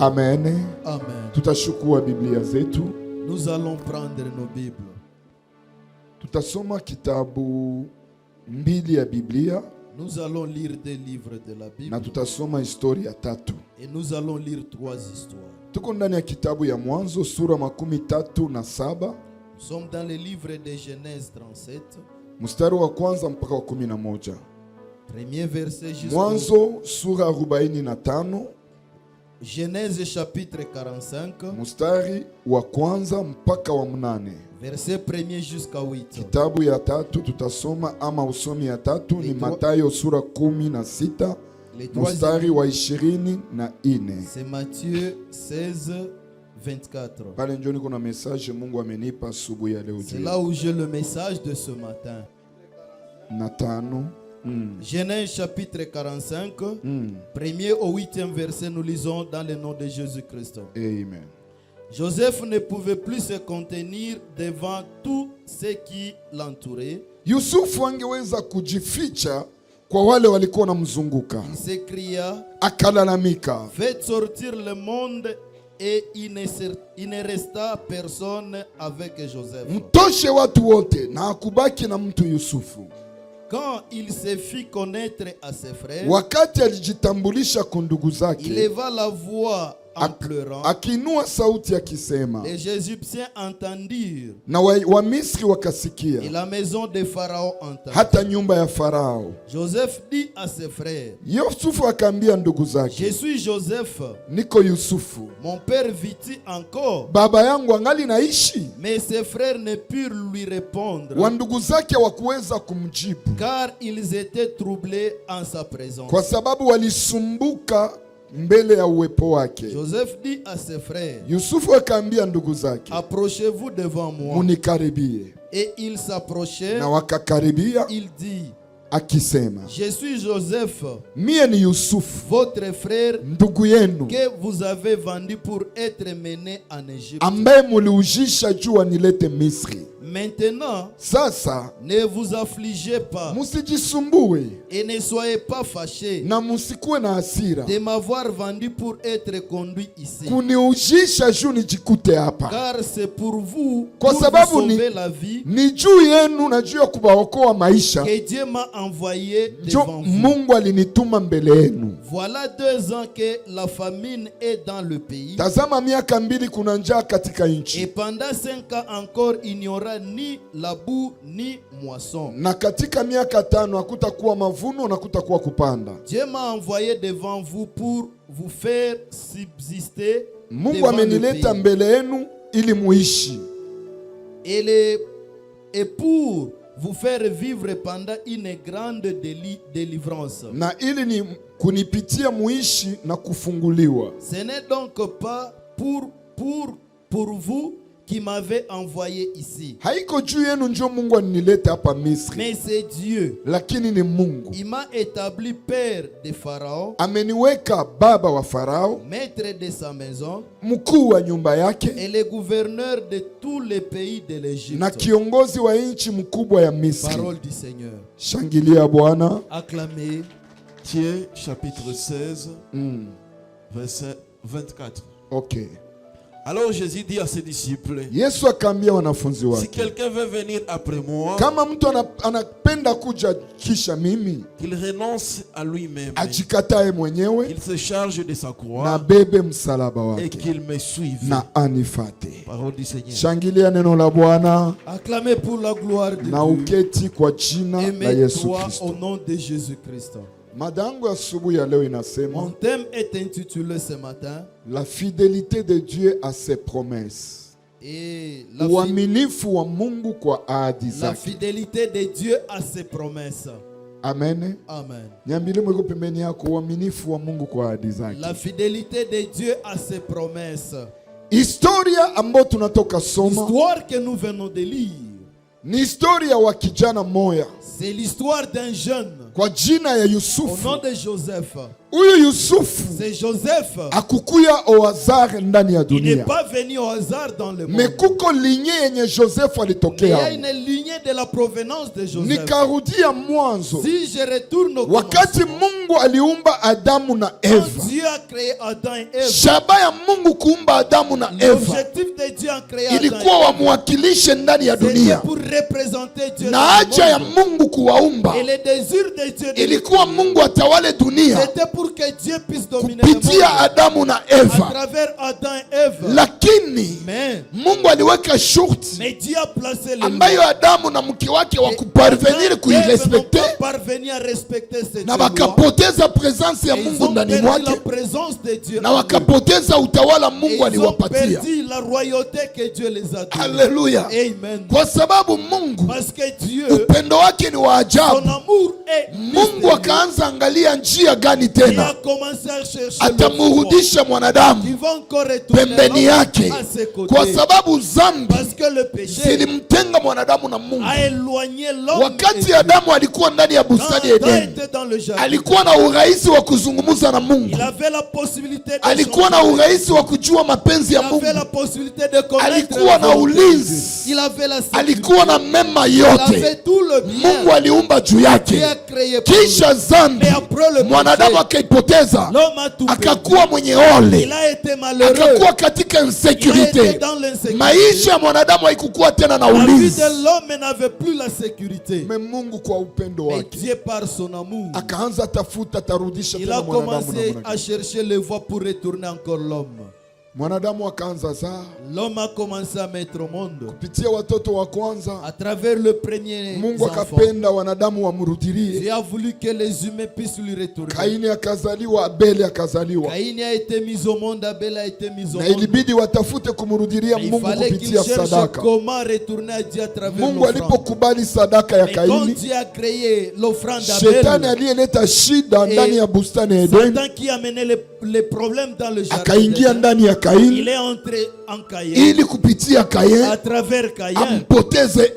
Amen. Amen. Tutachukua Biblia zetu. Nous allons prendre nos Bibles. Tutasoma kitabu mbili ya Biblia. Nous allons lire des livres de la Bible. Na tutasoma historia tatu. Et nous allons lire 3 histoires. Tuko ndani ya kitabu ya Mwanzo sura 37. Nous sommes dans le livre de Genèse 37. Mstari wa kwanza mpaka wa 11. Premier verset jusqu'au Mwanzo sura 45. Genèse chapitre 45. Mstari wa kwanza mpaka wa 8. Verset 1er jusqu'à 8. Kitabu ya tatu tutasoma ama usomi ya tatu ni Mathayo sura 16. Mstari wa 24. C'est Matthieu 16, 24. Pale njoni kuna message Mungu amenipa asubuhi ya leo. C'est là où j'ai le message de ce matin. Na tano. Genèse chapitre 45, premier au 8e verset, nous lisons dans le nom de Jésus-Christ. Amen. Joseph ne pouvait plus se contenir devant tout ce qui l'entourait. Yusufu angeweza kujificha kwa wale walikuwa wanamzunguka. Il s'écria, akalalamika, faites sortir le monde, et il ne resta personne avec Joseph. Mtoshe watu wote na akubaki na mtu Yusufu. Quand il se fit connaître à ses frères, wakati alijitambulisha kwa ndugu zake, il leva la voix en pleurant. Akinua sauti akisema, les Égyptiens entendirent, na Wamisri wakasikia, et la maison de Pharaon entendit. hata nyumba ya Farao. Joseph dit à ses frères, Yusufu akaambia ndugu zake, je suis Joseph, niko Yusufu. mon père vit-il encore? Baba yangu angali naishi? Mais ses frères ne purent lui répondre, wa ndugu zake hawakuweza kumjibu, car ils étaient troublés en sa présence, kwa sababu walisumbuka mbele ya uwepo wake. Joseph dit à ses frères, Yusufu akaambia ndugu zake, approchez-vous devant moi. munikaribie. Et ils s'approchaient. Na wakakaribia, il dit, akisema, je suis Joseph, mie ni Yusufu, votre frère, ndugu yenu, que vous avez vendu pour être mené en Égypte. ambaye muliujisha juu anilete Misri. Maintenant, sasa ne vous affligez pas, musijisumbue, et ne soyez pas fâchés na musikuwe na hasira de m'avoir vendu pour être conduit ici, kuniujisha juu nijikute hapa, car c'est pour vous, kwa pour sababu vous sauver la vie, ni juu yenu na juu ya kubaokoa maisha, que Dieu m'a envoyé njo devant vous. Mungu alinituma mbele yenu. Voilà 2 ans que la famine est dans le pays. Tazama miaka 2 kuna njaa katika Et nchi, pendant 5 ans encore, il n'y aura ni labour ni moisson. na katika miaka 5 hakutakuwa mavuno na hakutakuwa kupanda. Dieu m'a envoyé devant vous pour vous faire subsister. Mungu amenileta mbele yenu ili muishi, et pour vous faire vivre pendant une grande délivrance. na ili ni kunipitia muishi na kufunguliwa. Ce n'est donc pas pour vous qui m'avez envoyé ici, Haiko juu yenu njo Mungu aninileta hapa Misri, mais c'est Dieu. lakini ni Mungu. Il m'a établi père de Pharaon, Ameniweka baba wa Farao, maître de sa maison, mkuu wa nyumba yake, et le gouverneur de tous les pays de na l'Égypte. kiongozi wa nchi mkubwa ya Misri. Parole du Seigneur. Shangilia Bwana. Acclamez. Matthieu chapitre 16, verset 24. Okay. Alors Jésus dit à ses disciples, Yesu akaambia wanafunzi si wake, quelqu'un veut venir après moi, kama mtu anapenda kuja kisha mimi, qu'il renonce à lui-même, ajikatae mwenyewe qu'il se charge de sa na croix bebe msalaba et wake qu'il me suive. na anifate. Parole du Seigneur. Shangilia neno la Bwana Acclamez pour la gloire de na Dieu. uketi kwa jina la Yesu Aimez-toi Kristo. au nom de Jésus-Christ. Madangu asubuhi ya leo inasema Mon thème est intitulé ce matin, la fidélité de Dieu à ses promesses. et Uaminifu wa Mungu kwa ahadi la zake. fidélité de Dieu à ses promesses. Amen. Amen. Niambie mweko pembeni yako, uaminifu wa Mungu kwa ahadi zake. La fidélité de Dieu à ses promesses. Historia ambayo tunatoka soma L'histoire que nous venons de lire, ni historia wa kijana moya c'est l'histoire d'un jeune kwa jina ya au Yusufu. nom de Joseph. Huyu Yusufu C'est Joseph. akukuya oazare ndani ya Il n'est dunia, pas venu au hasard dans le monde. mekuko linye yenye Joseph Mais il y alitokea. a une lignée éloigné de la provenance de Joseph. Nikarudia mwanzo. Si je retourne au Wakati commencement, Mungu aliumba Adamu na quand Eva. Dieu a créé Adam et Ève, Shaba ya Mungu kuumba Adamu na Eva l'objectif de Dieu en créant Adam ilikuwa et Ève, wamwakilishe ndani ya c'était dunia. pour représenter Dieu Na dans haja ya le monde. Mungu kuwaumba Et le désir de Dieu de ilikuwa Mungu atawale dunia c'était pour que Dieu puisse dominer le kupitia monde Adamu na à Eva. travers Adam et Ève. Lakini Mungu aliweka shurti Mais Dieu a placé les ambayo Adamu na mke wake wakuparvenir kuirespekte parvenir à respecter cette na loi. wakapoteza presence ya Et ils Mungu ont ndani perdu mwake la présence de Dieu na en eux. wakapoteza utawala Et Mungu ils ont aliwapatia. perdu la royauté que Dieu les a donnée. Haleluya. Amen. Kwa sababu Mungu Parce que Dieu, upendo wake ni wa son ajabu. amour est Mungu mystérieux. akaanza angalia njia gani Il a tena commencé à chercher atamurudisha qui mwanadamu va encore retourner pembeni yake, à ses côtés. kwa sababu zambi Parce que le péché zilimtenga mwanadamu na Mungu. a éloigné l'homme. et Wakati Dieu. Adamu alikuwa ndani ya Quand bustani ya Adam Edeni, était dans le jardin, alikuwa na urahisi wa kuzungumza na Mungu, il avait la possibilité de alikuwa na changer. urahisi wa kujua mapenzi Il ya avait la Mungu, possibilité de connaître alikuwa la na volonté de ulinzi, Dieu. Il avait la sécurité. alikuwa na mema Il yote. avait tout le bien. Mungu aliumba juu yake. Dieu a créé pour Kisha lui. zambi Mais après le mwanadamu péché, akaipoteza, l'homme a tout akakuwa perdu. mwenye Il ole, a été malheureux. akakuwa katika Il a été insécurité. dans l'insécurité. Maisha ya mwanadamu haikukuwa tena na La vie ulinzi. de l'homme n'avait plus la sécurité. Me Mungu kwa upendo Mais wake Dieu par son amour, akaanza tafuta tarudisha il tena a mwanadamu commencé namna à gani. chercher les voies pour retourner encore l'homme. Mwanadamu akaanza zaa L'homme a commencé à mettre au monde kupitia watoto wa kwanza. à travers le premier Mungu enfant. akapenda wanadamu wamrudilie. Dieu a voulu que les humains puissent lui retourner. Kaini akazaliwa, Abeli akazaliwa, Caïn a été mis au monde, Abel a été mis au na monde. ilibidi watafute kumrudilia Mais il Mungu fallait qu'il kupitia cherche sadaka. comment retourner à Dieu à travers Mungu l'offrande. alipokubali sadaka ya Et quand Kaini, Dieu a créé l'offrande shetani d'Abel, aliyeleta shida Et ndani ya bustani ya Edeni Satan qui a mené les problèmes dans le jardin akaingia d'Éden, ndani ya il Kaini est entré en Caïn ili kupitia à Kaini travers Caïn ampoteze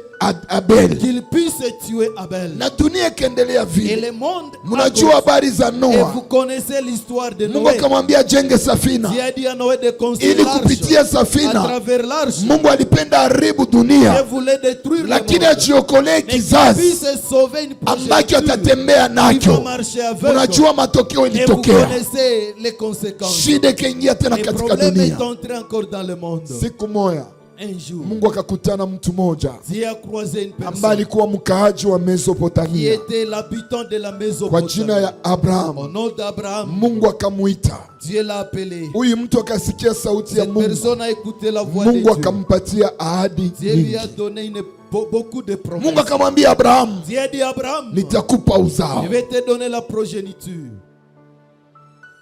Abeli, qu'il puisse tuer Abel. na dunia ikaendelea Et vile. le monde a Mnajua habari za Et vous Noa. connaissez l'histoire de Mungu Noé. akamwambia ajenge safina Dieu a dit à Noé de construire ili l'arche. kupitia À safina. travers l'arche, Mungu alipenda haribu Dieu dunia, voulait détruire le lakini monde. ajiokolee Mais qu'il kizazi puisse sauver une ambacho progéniture atatembea qui va nacho. marcher avec. Unajua matokeo Et vous ilitokea, connaissez les conséquences. shida ikaingia tena Le katika problème est dunia. entré encore dans le monde. Siku moja Un jour, Mungu akakutana mtu moja Dieu a croisé une ambaye personne alikuwa mkaaji wa qui Mesopotamia était l'habitant de la kwa Mésopotamie. jina ya Au Abraham. nom d'Abraham, Mungu akamuita Dieu l'a appelé. huyu mtu, akasikia sauti ya Cette Mungu. personne a écouté la voix de Mungu Dieu. akampatia ahadi Dieu lui nyingi. a donné beaucoup de promesses. Mungu akamwambia Abraham, Dieu a dit à Abraham, nitakupa uzao. je vais te donner la progéniture.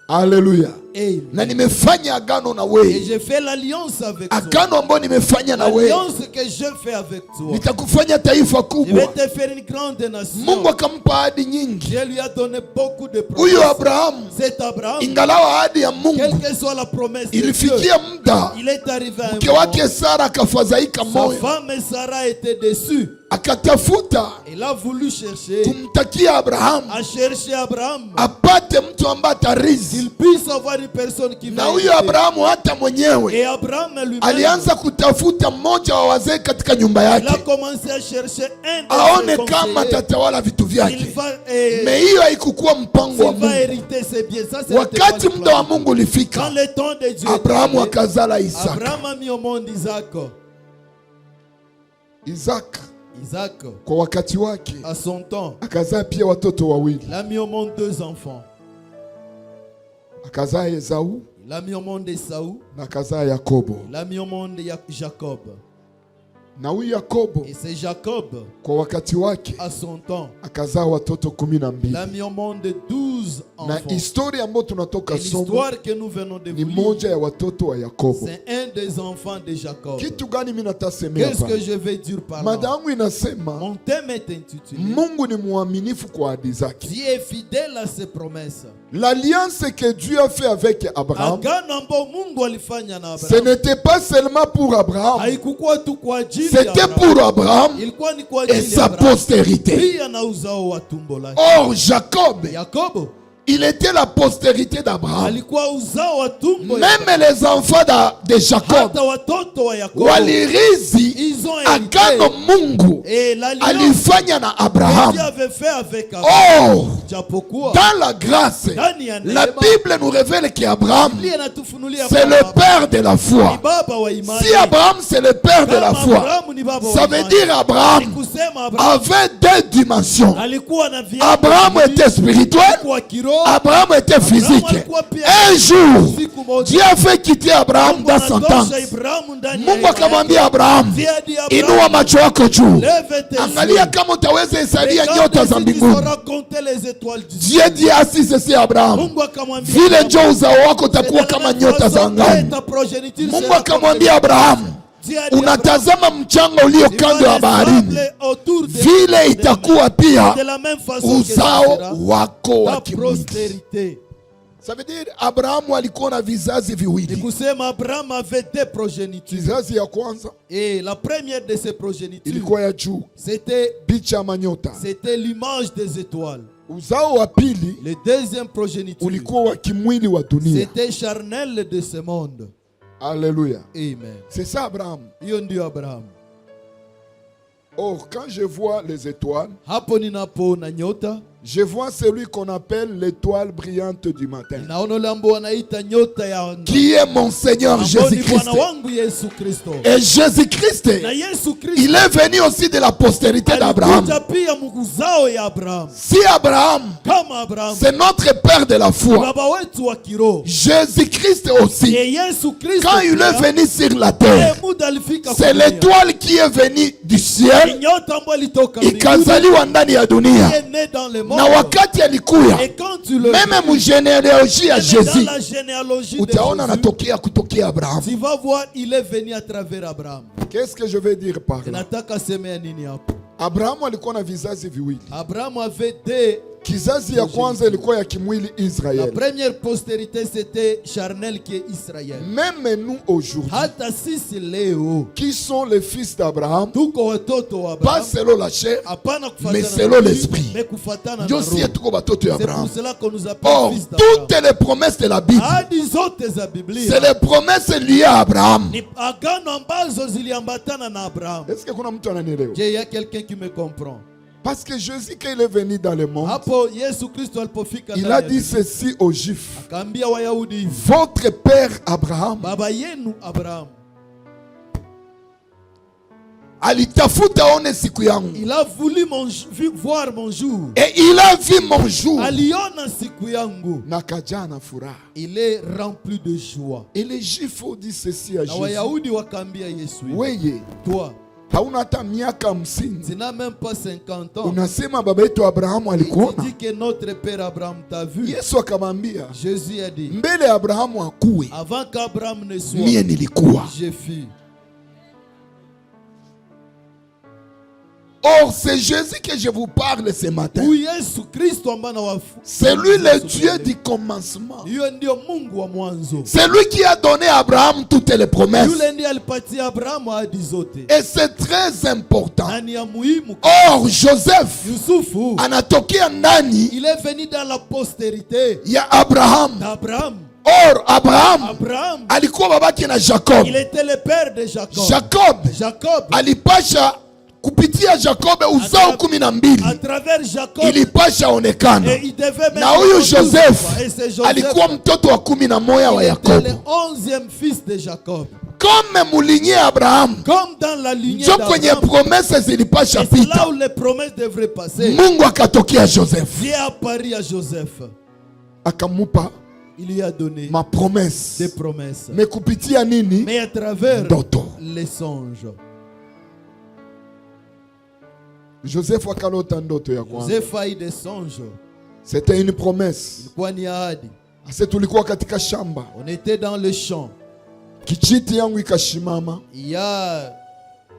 Haleluya. Amen. Na nimefanya agano na Et wewe, je fais l'alliance avec toi. agano ambayo nimefanya na wewe, L'alliance que je fais avec toi. nitakufanya taifa Je vais kubwa. te faire une grande nation. Mungu akampa ahadi nyingi. Dieu lui a donné beaucoup de Huyo promesses. Abraham, Cet Abraham, ingalawa ahadi ya quelle Mungu que soit la promesse de Dieu, ilifikia muda, il est arrivé à un mke moment. wake Sara akafadhaika Sa moyo, femme Sarah était déçue. akatafuta Elle a voulu chercher, kumtakia Abraham à chercher Abraham, apate mtu ambaye atarithi. qu'il puisse avoir une personne qui Na va huyo aider. Abrahamu hata mwenyewe Et Abraham lui-même, alianza kutafuta mmoja wa wazee katika nyumba il a yake commencé à chercher un de aone ses kama conseillers. atatawala vitu Il vyake. va, Me hiyo haikukuwa mpango wa il va Mungu. hériter ses biens. Ça, c'est Wakati muda wa Mungu quand ulifika, le temps de Dieu est Abrahamu arrivé, akazala Isaka. Abraham a mis au monde Isaac. Isaka Isaac, kwa wakati wake à son temps, akazaa pia watoto wawili, il a mis au monde 2 enfants. akazaa Esau Il a mis au monde Esaü, na akazaa Yakobo. il a mis au monde Jacob. Na huyu Yakobo Et c'est Jacob, kwa wakati wake à son temps, akazaa watoto 12. il a mis au monde 12 Na enfants. historia ambayo tunatoka Et somo l'histoire que nous venons de ni vous lire, moja ya watoto wa Yakobo. c'est un des enfants de Jacob. Kitu gani mimi natasemea Qu'est-ce hapa? que je vais dire par Mada là? yangu inasema Mon thème est intitulé Mungu ni mwaminifu kwa ahadi zake. Dieu est fidèle à ses promesses. L'alliance que Dieu a fait avec Abraham, Agano ambao Mungu alifanya na ce Abraham n'était pas seulement pour Abraham, haikukuwa tu kwa ajili ya c'était Abraham. pour Abraham Ilikuwa ni kwa et ajili ya sa Abraham postérité. pia na uzao wa tumbo lake. Or Jacob Yakobo Il était la postérité d'Abraham. alikuwa uzao wa tumbo ya Même les enfants de Jacob hata watoto wa Yakobo. walirithi Ils ont agano hérité. Mungu Et l'alliance alifanya na Dieu Abraham. avait fait avec Abraham. Or, Japokuwa dans la grâce, ndani ya la neema, Bible nous révèle qu'Abraham, Biblia inatufunulia c'est le kwamba père de la foi. ni baba wa imani. Si Abraham, c'est le père de la Kama foi, Abrahamu ni baba wa ça veut imani, dire ni Abraham kusema Abrahamu avait deux dimensions. alikuwa na viatu Abraham viwili, était spirituel, alikuwa kiroho, Abraham était physique. alikuwa pia Un jour, siku moja Dieu a fait quitter Abraham Mungu dans son temps. anatosha Ibrahimu ndani ya Mungu hema akamwambia yake. Abraham, Dieu a dit Abraham, inua macho yako juu, lève tes angalia yeux. kama utaweza hesalia Regarde nyota za si tu mbinguni. sauras compter les étoiles du Dieu ciel. dit ainsi ceci à Abraham, Mungu akamwambia vile Abraham, njoo uzao wako utakuwa c'est de la kama même nyota za façon que angani. ta progéniture Mungu sera akamwambia comme Abraham, Dieu a dit Abraham, unatazama mchanga ulio tu kando vas ya les baharini, sembler autour de vile de itakuwa pia de la même façon que uzao sera wako wa ta kimwili. postérité. Ça veut dire Abrahamu alikuwa na vizazi Ni viwili. kusema Abraham avait deux progénitures. Kizazi ya kwanza Et la première de ces progénitures, ilikuwa ya juu, picha ya manyota. c'était l'image des étoiles. Uzao wa pili Le deuxième progéniture, ulikuwa wa kimwili wa dunia. c'était charnel de ce monde. Alléluia. Amen. C'est ça Abraham. Hiyo ndio Abraham. Or, quand je vois les étoiles, Hapo ninapoona nyota, je vois celui qu'on appelle l'étoile brillante du matin, naona ule ambao wanaita nyota ya anga, qui est mon Seigneur ambao ni Jésus-Christ. Bwana wangu Yesu Kristo. Et Jésus-Christ, Na Yesu Kristo il est venu aussi de la postérité d'Abraham. alikuja pia mkuzao ya Abraham. Si Abraham, Kama Abraham, c'est notre père de la foi, baba wetu wa kiroho. Jésus-Christ aussi, Et Yesu Kristo quand il est pia, venu sur la terre, muda alifika c'est dunia. l'étoile qui est venue du ciel, Ni nyota ambayo ilitoka mbinguni, ikazaliwa ndani ya qui dunia. est née dans le monde. Na wakati alikuya, Et quand tu le meme mgenealogie ya dans Jésus, la généalogie de utaona Jésus, anatokea kutokea Abraham. tu vas voir, il est venu à travers Abraham. Qu'est-ce que je veux dire par là? Nataka semea nini hapo? Abraham alikuwa na vizazi viwili. Abraham avait deux. Kizazi ya kwanza ilikuwa ya kimwili La Israël. première postérité, c'était charnel qui est Israël. Même nous aujourd'hui, Hata sisi leo qui sont les fils d'Abraham, tuko watoto wa pas Abraham, selon la chair, hapana kufuatana mais na selon mwili, l'esprit. mais kufuatana na ndio sie roho. tuko batoto ya C'est Abraham. pour cela qu'on nous appelle Or, fils d'Abraham. toutes les promesses de la Bible, Ahadi zote za Biblia c'est les promesses liées à Abraham. ni agano ambazo ziliambatana na Abraham. Est-ce que kuna mtu ananielewa? Je, il y a quelqu'un qui me comprend. Parce que Jésus, quand il est venu dans le monde, Hapo Yesu Kristo alipofika il ndani a ya dit dunia, ceci aux Juifs. akaambia Wayahudi hivi, Votre père Abraham baba yenu Abraham alitafuta aone siku yangu, il a voulu voir mon jour, et il a vu mon jour, aliona siku yangu, na kaja na furaha. il est rempli de joie. Et les Juifs ont dit ceci à Na Jésus. Wayahudi wakaambia Yesu hivi, Weye, toi hauna hata miaka 50, tu n'as même pas 50 ans, unasema baba yetu Abrahamu et tu alikuona? dis que notre père Abraham t'a vu. Yesu akamwambia, Jésus a dit, mbele ya Abrahamu akuwe, avant qu'Abraham ne soit, mie nilikuwa. je fus. Or, c'est Jésus que je vous parle ce matin. Huyu Yesu Kristo ambaye anawafu- C'est lui le Dieu du commencement. Huyo ndio Mungu wa mwanzo. C'est lui qui a donné à Abraham toutes les promesses. Yule ndiye alipatia Abrahamu ahadi zote. Et c'est très important. Na ni ya muhimu. Or, Joseph Yusufu, anatokea ndani il est venu dans la postérité ya Abraham. d'Abraham. Or, Abraham Abraham, alikuwa babake na Jacob. il était le père de Jacob. Jacob Jacob, alipasha kupitia Jacob uzao 12 à travers Jacob, ilipasha onekana. et il devait même Na huyu avoir 12 Joseph enfants. Et c'est Joseph, alikuwa mtoto wa 11 wa il était Yakobo. le 11e fils de Jacob. Comme mulinye Abraham, Comme dans la lignée njo kwenye d'Abraham, promesse zilipasha et c'est là pita. où les promesses devraient passer. Mungu akatokea Joseph, Dieu a apparu à Joseph. akamupa Il lui a donné ma promesse. des promesses. Me kupitia nini? Mais à travers Ndoto. les songes. Joseph akalota ndoto ya kwanza. Joseph a eu des songes. C'était une promesse. Ilikuwa ni ahadi. Ase tulikuwa katika shamba, On était dans le champ. kijiti yangu ikashimama, Il y a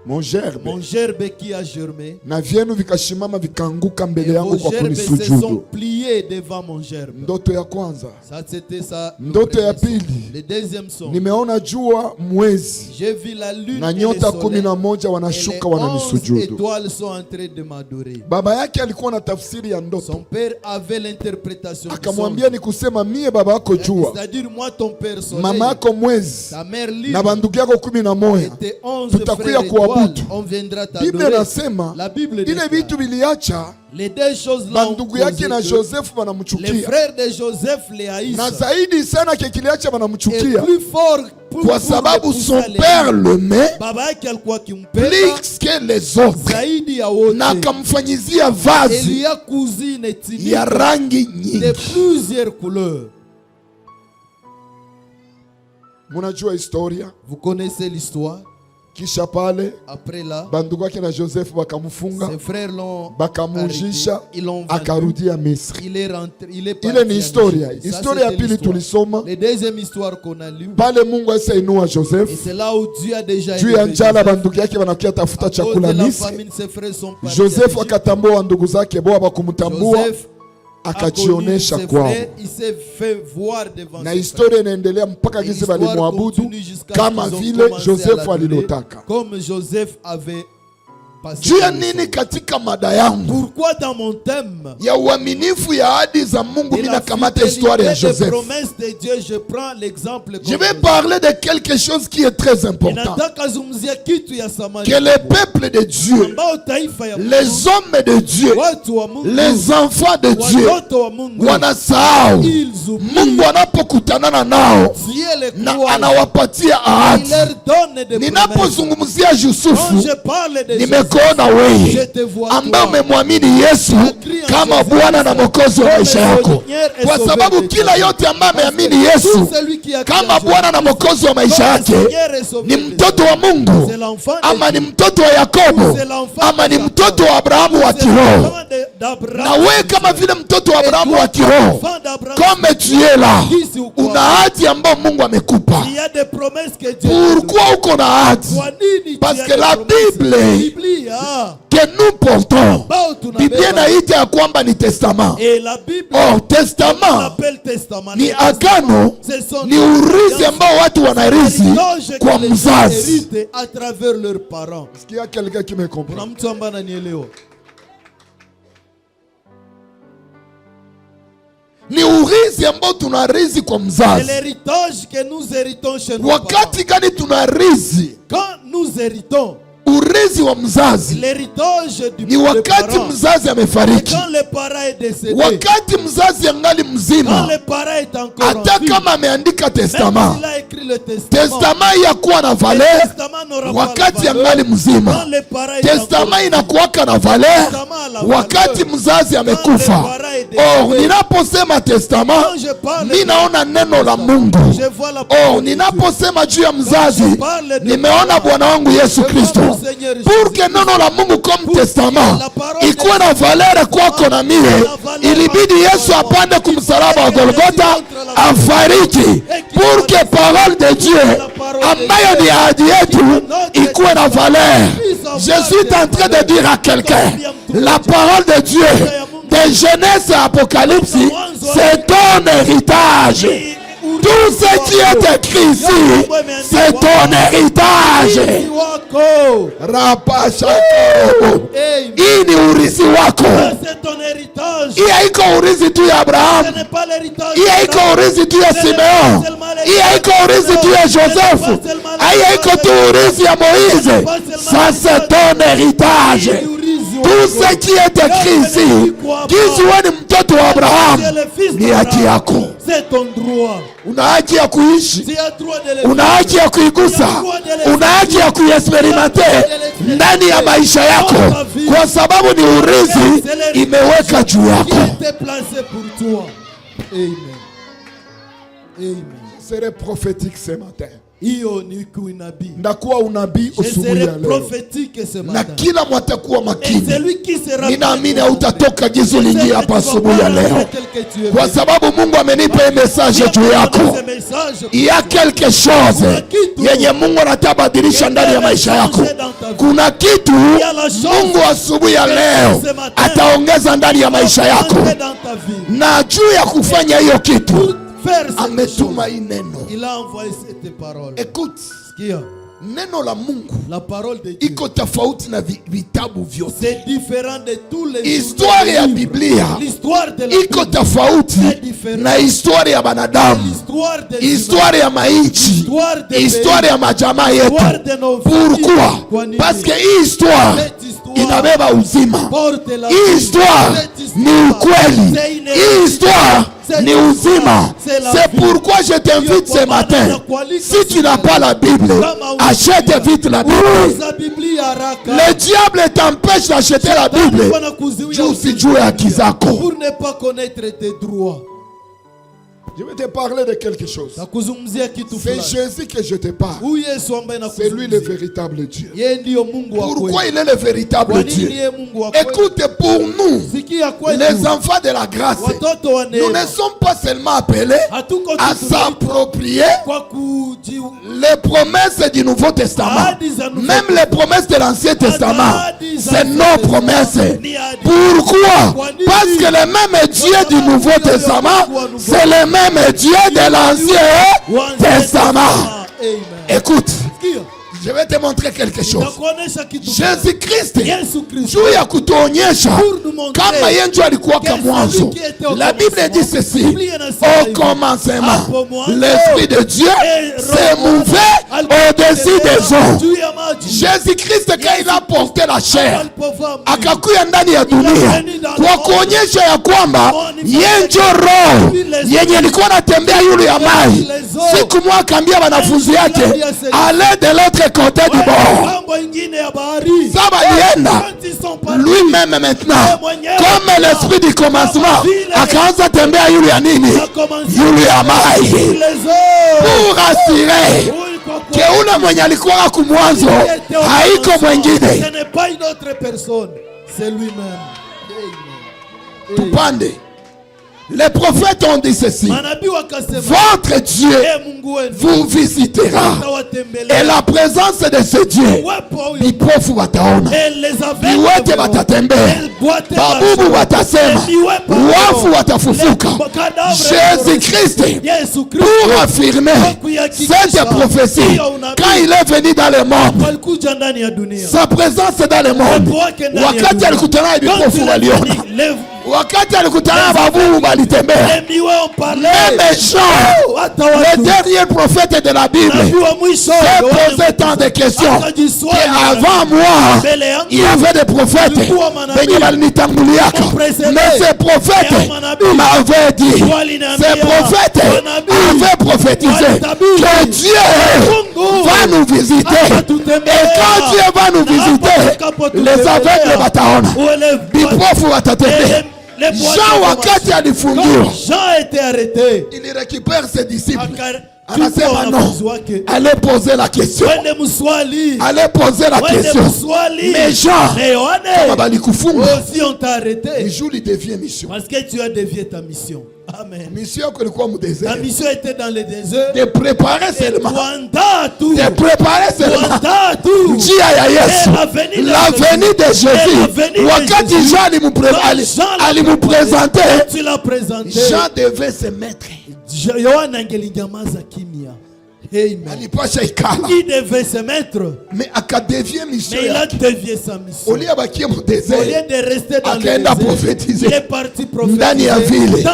mon gerbe qui a germé. na vyenu vikashimama vikaanguka mbele Et yangu vos kwa gerbes se sont kunisujudu. pliés devant mon gerbe. Ndoto ya kwanza. Ça c'était ça. Ndoto ya Le pili, deuxième son. nimeona jua, mwezi J'ai vu la lune na et le nyota soleil. 11 Et wanashuka les 11 wananisujudu. étoiles sont en train de m'adorer. Baba yake alikuwa na tafsiri ya Son ndoto, père avait l'interprétation du akamwambia songe. ni kusema mie baba yako jua, C'est-à-dire moi ton père soleil, mama yako mwezi ta mère na lune bandugu yako 11 et tes 11 tutakuya frères kuabudu. étoiles, on viendra Biblia t'adorer. inasema La Bible ile déclare, vitu viliacha les deux choses là ont bandugu yake causé na que Joseph les wanamchukia, frères de Joseph les haïssent. na zaidi sana kekiliacha Et wanamchukia plus fort kwa sababu son père le met baba yake alikuwa akimpenda plus que les autres, zaidi ya wote. na akamfanyizia vazi Elia cousine timide ya rangi de nyingi. plusieurs couleurs. Munajua historia. Vous connaissez l'histoire. Kisha pale Après là, bandugu yake na Joseph wakamfunga, ses frères l'ont bakamujisha, arrêté. Ils l'ont vendu. akarudia Misri. Il est rentré, il est parti Ile ni en historia. Égypte. Ça, Historia ya c'était pili l'histoire. tulisoma La deuxième histoire qu'on a lue, pale, Mungu asainua et Joseph c'est là où Dieu a déjà juu ya élevé njala, Joseph. bandugu yake wanakia tafuta À cause chakula de la Misri. famine, ses frères sont partis Joseph en Égypte. akatambua ndugu zake boa bakumtambua, Joseph a connu akajionesha ses kwao, frères, il s'est fait voir devant na ses historia inaendelea mpaka Et gizi l'histoire walimwabudu continue jusqu'à kama qu'ils ont vile commencé à Joseph l'adorer, alilotaka. comme Joseph avait passé. Juu ya par le nini sang. katika mada yangu Pourquoi dans mon thème ya uaminifu ya ahadi za Mungu et mimi la nakamata histoire ya fidélité des Joseph? promesses de Dieu, je prends l'exemple comme Je vais Joseph. parler de quelque chose qui est très important. Ninataka zungumzia kitu ya samani. Que le peuple de Dieu, Ambao taifa ya Mungu, les hommes de Dieu, watu wa Mungu, les enfants de Dieu watoto wa Mungu, wanasahau ils oublient. Mungu anapokutanana nao Dieu les na croit. anawapatia Il ahadi. leur donne des promesses. Ninapozungumzia Quand Yusufu, je parle de nimekuona Jésus, wewe je te vois ambaye toi. umemwamini Yesu kama Bwana na Mwokozi wa maisha yako, kwa sababu kila yote ambaye ameamini Yesu kama Bwana na Mwokozi wa maisha yake ni mtoto wa Mungu, ama ni mtoto wa Yakobo, ama ni mtoto wa Abrahamu wa kiroho. Na wewe kama vile mtoto wa Abrahamu wa kiroho, comme tu es là, una ahadi ambayo Mungu amekupa. Pourquoi uko na ahadi? Parce que la Bible que nous portons, Biblia inaita ya kwamba ni testament. Oh, testament ni agano, ni urithi ambao watu wanarithi kwa mzazi. à travers leurs parents. Sikia quelqu'un qui me comprend. Kuna mtu ambaye ananielewa. Ni urithi ambao tunarithi kwa C'est mzazi. l'héritage que nous héritons chez nos parents. Wakati gani tunarithi Quand nous héritons, urithi wa mzazi? l'héritage du Ni wakati parent. mzazi amefariki, Quand le parent est décédé, wakati mzazi angali quand mzima, le parent est encore hata en vie, kama ameandika même testament, s'il a écrit le testament, testament yakuwa na le valeur testament n'aura pas wakati la valeur. angali mzima. Quand le parent est encore Testament en vie, inakuwaka na valeur wakati mzazi amekufa. Oh, ninaposema testament, quand je parle mimi naona neno la Mungu. je vois la Oh, parole de Dieu. ninaposema juu ya mzazi, nimeona Bwana wangu Yesu Kristo. Pour que neno la Mungu comme testament ikuwe na valeur kwako na mie, ilibidi Yesu apande kumsalaba wa Golgotha, afariki pour que parole de Dieu ambayo ni ahadi yetu ikuwe na valeur. Je suis en train de dire à quelqu'un, la parole de Dieu de Genèse à Apocalypse, c'est ton héritage. Tout ce qui est écrit ici, c'est ton héritage. Rapashakorobo. Hii ni urithi wako. C'est ton héritage. Hii haiko urithi tu ya Ce Abrahamu. n'est pas l'héritage. Hii haiko urithi tu ya Simeon. Hii haiko urithi tu ya Joseph. Hii haiko tu urithi ya Moïse. Ça c'est ton héritage. Tout ce qui est écrit ici, kisi wewe ni mtoto wa Abrahamu, ni haki yako. C'est ton droit. Una haki ya kuishi, Tu as droit de le una haki ya kuigusa, una haki ya kuiexperimente ndani ya maisha yako, kwa sababu ni urithi imeweka juu yako. qui était placé pour toi. Amen. Amen. Je serai prophétique ce matin. ndakuwa unabii asubuhi ya leo, na kila mwatakuwa makini. Ninaamini hautatoka gizo lingi hapa asubuhi ya leo, kwa sababu Mungu amenipa hii message juu yako. Ya quelque chose yenye Mungu anatabadilisha ndani ya maisha yako. Kuna kitu Mungu asubuhi ya leo ataongeza ndani ya maisha yako, na juu ya kufanya hiyo kitu ametuma hii neno. Écoute, neno la Mungu iko tofauti na vitabu vyote. Histoire ya Biblia iko tofauti na histoire ya banadamu, histoire ya mainchi, histoire ya majamaa yetu. Pourquoi? Parce que hii histoire inabeba uzima. Hii histoire ni ukweli. Hii histoire ni uzima. C'est pourquoi je t'invite ce matin, si tu n'as pas la Bible, achète vite la Bible. Le diable t'empêche d'acheter la Bible juu ya kizako. Pour ne pas connaître tes droits. Je vais te parler de quelque chose. C'est Jésus que je te parle. C'est lui le véritable Dieu. Pourquoi il est le véritable Dieu? Écoute, pour nous, les enfants de la grâce, nous ne sommes pas seulement appelés à s'approprier les promesses du Nouveau Testament. Même les promesses de l'Ancien Testament, c'est nos promesses. Pourquoi? Parce que le même Dieu du Nouveau Testament, c'est le même Dieu de l'Ancien Testament. Écoute, je vais te montrer quelque chose. Jésus-Christ juu ya kutuonyesha kama yeye ndiye alikuwa kama mwanzo. La Bible dit ceci: au commencement, l'Esprit de Dieu s'est mouvé au-dessus des eaux. Jésus-Christ, quand il a porté la chair, akakuya ndani ya dunia kwa kuonyesha ya kwamba yeye ndiye roho yenye alikuwa anatembea yule ya maji. Siku moja akaambia wanafunzi yake, allez de l'autre côté du bord. Ça va lienda lui-même maintenant, comme l'esprit du commencement akaanza tembea yule ya nini, yule ya maji, pour assurer que ule mwenye alikuwa kumwanzo haiko mwingine. Tupande. Les prophètes ont dit ceci: votre Dieu vous visitera, et la présence de ce Dieu vipofu wataona, viwete watatembea, babubu watasema, wafu watafufuka. Jésus-Christ, pour affirmer cette prophétie, quand il est venu dans le monde, sa présence dans le monde, wakati alikutana na vipofu waliona, wakati alikutana na babubu walitembea. Même Jean, le dernier prophète de la Bible, s'est posé tant de questions. Et avant moi, il y avait des prophètes, mais ces prophètes m'avaient dit, ces prophètes avaient prophétisé que Dieu va nous visiter. Et quand Dieu va nous visiter, les aveugles wataona, vipofu watatembea. Jean wakati alifungiwa, Jean était arrêté. Il récupère ses disciples. Anasema non, allez poser la question. Allez poser la question. Mais Jean, kama balikufunga, aussi on t'a arrêté. Le jour il devient mission. Parce que tu as dévié ta mission. Amen. Mission ilikuwa mu désert. Ta mission était dans le désert. De préparer seulement. De préparer seulement. Njia ya Yesu. La venue de Jésus. Wakati Jean alimupresente, Jean devait se mettre. Yohana angelinyamaza kimya. Il devait se mettre. Mais il a dévié sa mission. Au lieu de rester dans le désert, il est parti prophétiser dans la ville. Et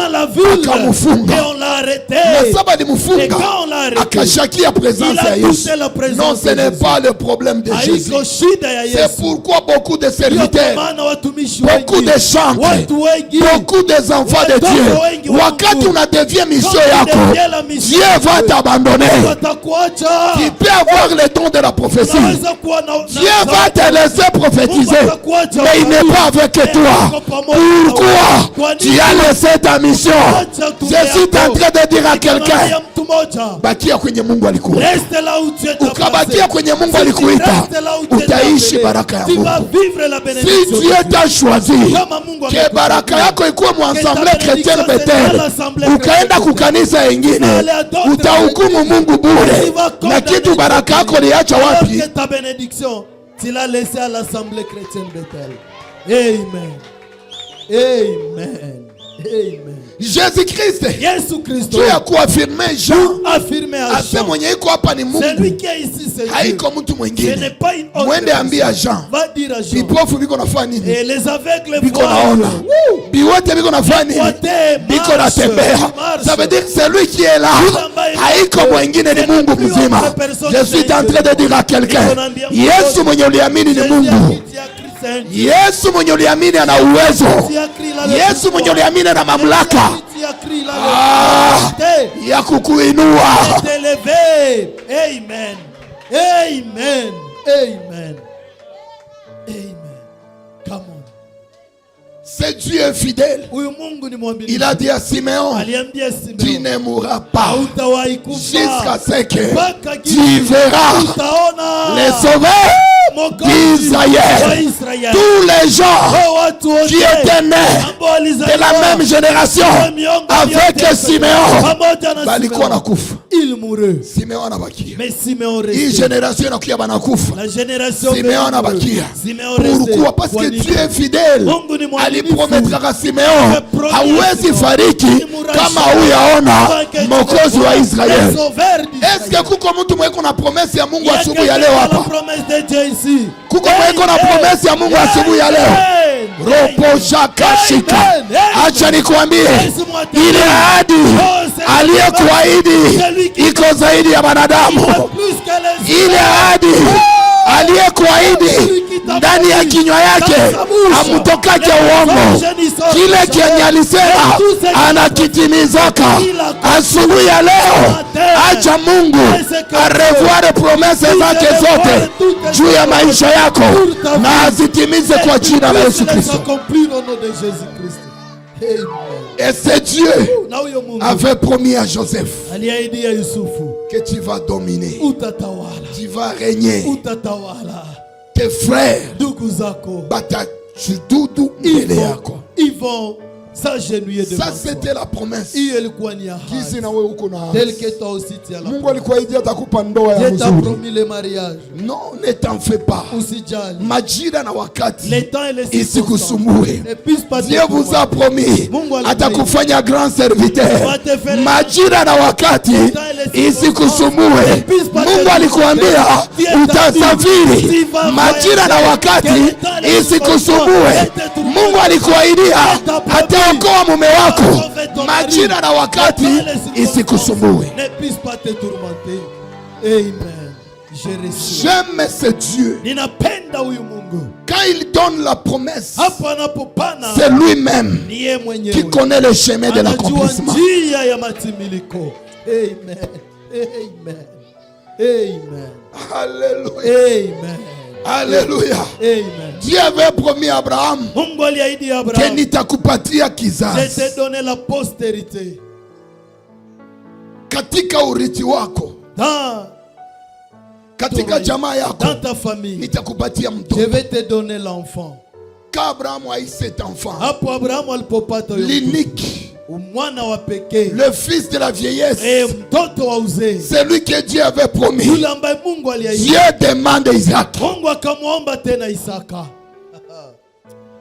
on l'a arrêté. Et quand on l'a arrêté, il a touché la présence. Non, ce n'est pas le problème de Jésus. C'est pourquoi beaucoup de serviteurs, beaucoup de chantres, beaucoup des enfants de Dieu, wakati una dévié mission yako, Dieu va t'abandonner. Tu peux avoir le don de la prophétie. Dieu va te laisser prophétiser, mais il n'est pas avec toi. Pourquoi tu as laissé ta mission? Je suis en train de dire à quelqu'un, bakia kwenye Mungu alikuita. Ukabakia kwenye Mungu alikuita, utaishi baraka ya Mungu. Si Dieu t'a choisi que baraka yako ikuwe muassemblée chrétienne Bethel, ukaenda kukanisa ingine, utahukumu Mungu bure. Na kitu baraka yako liacha wapi? Ta bénédiction, tu l'as laissé à l'assemblée chrétienne Bethel. Amen. Amen. Amen. Jésus-Christ, tu as kuaffirmer Jean, affirmer à Jean, celui qui est ici c'est Dieu. Ce n'est pas une autre Mwende ambia Jean, va dire à Jean, et les aveugles voient, biwote biko nafani, biko natembea. Ça veut dire celui qui est là haiko mwingine, ni Mungu mzima. Je suis en train de dire à quelqu'un, Yesu mwenye uliamini ni Mungu. Yesu mwenye uliamini ana uwezo. Yesu mwenye uliamini ana mamlaka ya kukuinua. Amen. Amen. Amen. Amen. Come on. C'est Dieu fidèle. Il a dit à Simeon, tu ne mourras pas jusqu'à ce que tu verras les sauveurs d'Israël. Tous les gens qui étaient nés de la même génération avec Simeon, il mourut. Mais Simeon restait. Une génération inakuya banakufa. Simeon anabakia. Pourquoi? Parce que Dieu est fidèle. Aliprometaka Simeon hawezi fariki kama huyaona Mwokozi wa Israeli. Est-ce kuko mtu mweko na promesse ya Mungu asubuhi ya leo hapa? Kuko mweko na promesse ya Mungu asubuhi ya leo? Ropo shakashika. Acha nikuambie, ile ahadi aliyekuahidi iko zaidi ya wanadamu. Ile ahadi aliyekuahidi ndani ya kinywa yake hamutokake uongo. Kile kenye alisema anakitimizaka. Asubuhi ya leo, acha Mungu arevoir promesse zake zote juu ya maisha yako na azitimize kwa jina la Yesu Kristo. Et c'est Dieu avait promis à Joseph que tu vas dominer, tu vas régner. Tes frères batachududu mbele yako. Ils vont s'agenouiller devant toi. Ça c'était la promesse. Tel que toi aussi tu as la promesse. Dieu t'a promis le mariage. Non, ne t'en fais pas. Majira na wakati isikusumbue. Dieu vous a promis atakufanya grand serviteur. Majira na wakati isikusumbue. Mungu alikuambia utasafiri. Majira na wakati isikusumbue. Mungu alikuahidia ataokoa mume wako. Majira na wakati isikusumbue. Amen. J'aime ce Dieu. Quand il donne la promesse, c'est lui-même qui connaît le chemin de l'accomplissement. Amen. Amen. Amen. Alléluia. Amen. Alléluia. Amen. Dieu avait promis à Abraham que nitakupatia kizazi. Je t'ai donné la postérité. Katika urithi wako, katika jamaa yako, dans ta famille, nitakupatia mtoto. Je vais te donner l'enfant. Quand Abraham a eu cet enfant, l'unique, le fils de la vieillesse, c'est lui que Dieu avait promis. Dieu demande Isaac.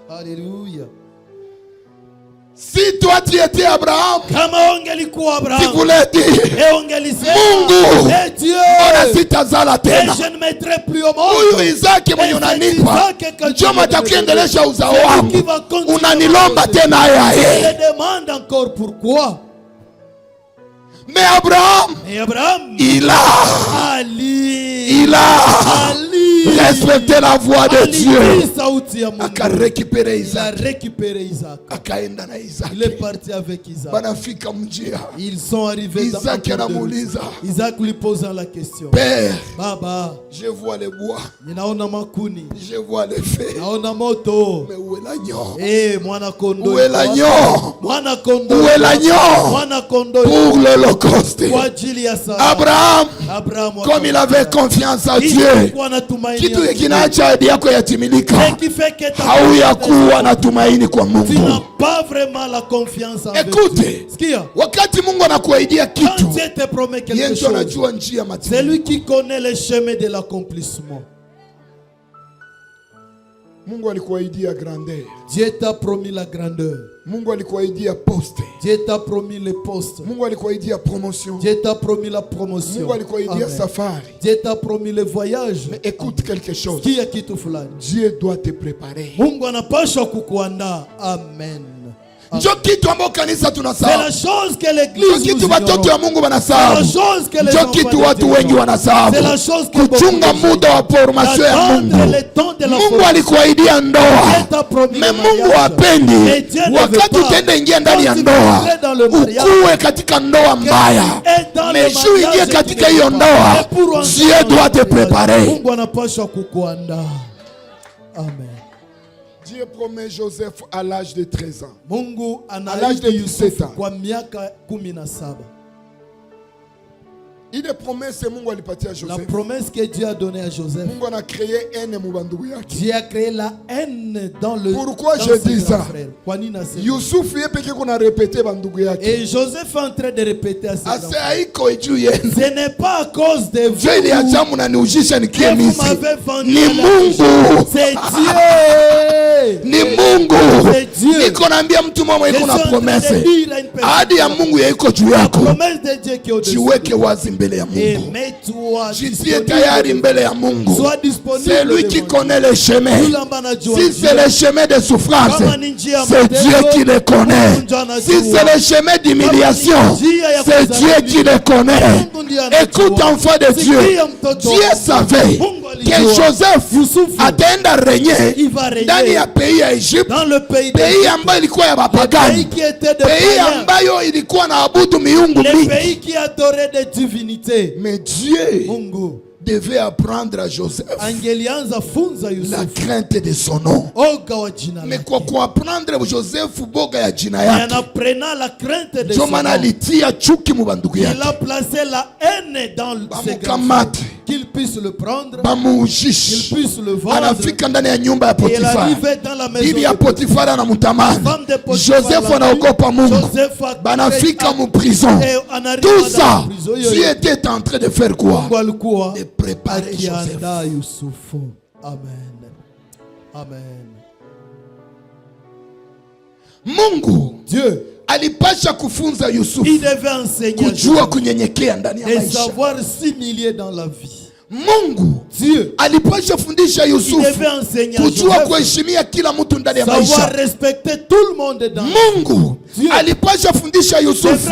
Alléluia. Si toi tu étais Abraham, tu voulais dire Mungu, sitazala tena. Huyu Isaki mwenye unanipa njoma takuendelesha uzao wangu, unanilomba tena haya. Mais Abraham, il Il a respecté la voix de Dieu. Il a récupéré Isaac. Il est parti avec Isaac. Ils sont arrivés dans Isaac lui posant la question. Père, Baba, je vois les bois, je vois les feux, mais où est l'agneau? Où est l'agneau? Où est l'agneau pour l'Holocauste? Abraham, comme il avait confiance en Dieu, kitu kinaacha ahadi yako yatimilika, hauyakuwa na tumaini kwa Mungu. Écoute, wakati Mungu anakuahidia kitu, yeye ndiye anajua njia matimizo. C'est lui qui connaît le chemin de l'accomplissement. Mungu alikuahidia grandeur. Dieu t'a promis la grandeur. Mungu alikuahidia poste. Dieu t'a promis le poste. Mungu alikuahidia promotion. Dieu t'a promis la promotion. Mungu alikuahidia safari. Dieu t'a promis le voyage. Mais écoute quelque chose. Dieu doit te préparer. Mungu anapaswa kukuandaa. Amen. C'est la chose que l'église kitu watoto wa Mungu wanasahau. Ndio kitu watu wengi wanasahau. Kuchunga muda wa formation ya Mungu. Mungu alikuahidia ndoa. Mais Mungu hapendi wakati utende ingia ndani ya ndoa ukuwe katika ndoa mbaya. Mais juu ingie katika hiyo ndoa, Dieu doit te préparer. Mungu anapaswa kukuandaa. Amen. Dieu promet Joseph à l'âge de 13 ans. Mungu à l'âge de 17 ans. Kwa miaka 17. Ile promesse Mungu alipatia Joseph. La promesse que Dieu a donnée à Joseph. Mungu a créé haine mu bandugu yake. Dieu a créé la haine dans le. Pourquoi je dis ça? Yusuf yepeke kuna répéter bandugu yake. Et Joseph est en train de répéter à ses enfants. Ce n'est pas à cause de vous. Je lui acha munaniujisha nikie Misri. Ni Mungu. C'est Dieu. Ni Mungu. C'est Dieu. Niko naambia mtu mmoja iko na promesse. Ahadi ya Mungu iko juu yako. Promesse de Dieu qui est au-dessus. Jiweke wazi mbele ya Mungu. Jitie tayari mbele ya Mungu. C'est lui qui connaît le chemin. Si c'est le chemin de souffrance, c'est Dieu qui le connaît. Si c'est le chemin d'humiliation, c'est Dieu qui le connaît. Écoute, enfant de Dieu, Dieu savait que Joseph ataenda régner ndani ya pays ya Egypte, pays ambayo ilikuwa ya mapagani, pays ambayo ilikuwa na abudu miungu mingi. Mais Dieu devait apprendre à Joseph la crainte de son nom. Mais kwa apprendre Joseph boga ya jina yake, il a placé la haine dans ses grands qu'il puisse le prendre, qu'il puisse le vendre. Il arrivait dans la maison de Potiphar na mutamani. Joseph anaogopa Mungu. Banafika mu prison. Tout ça, Dieu était en train de faire quoi? De préparer Joseph. Amen. Amen. Mungu, Dieu, alipasha kufunza Yusuf il devait enseigner kujua kunyenyekea ndani ya maisha, et savoir s'humilier dans la vie. Mungu, Dieu, alipasha fundisha Yusuf kujua kuheshimia kila mtu ndani ya maisha. Savoir respecter tout le monde dans Mungu, Dieu, alipasha fundisha Yusuf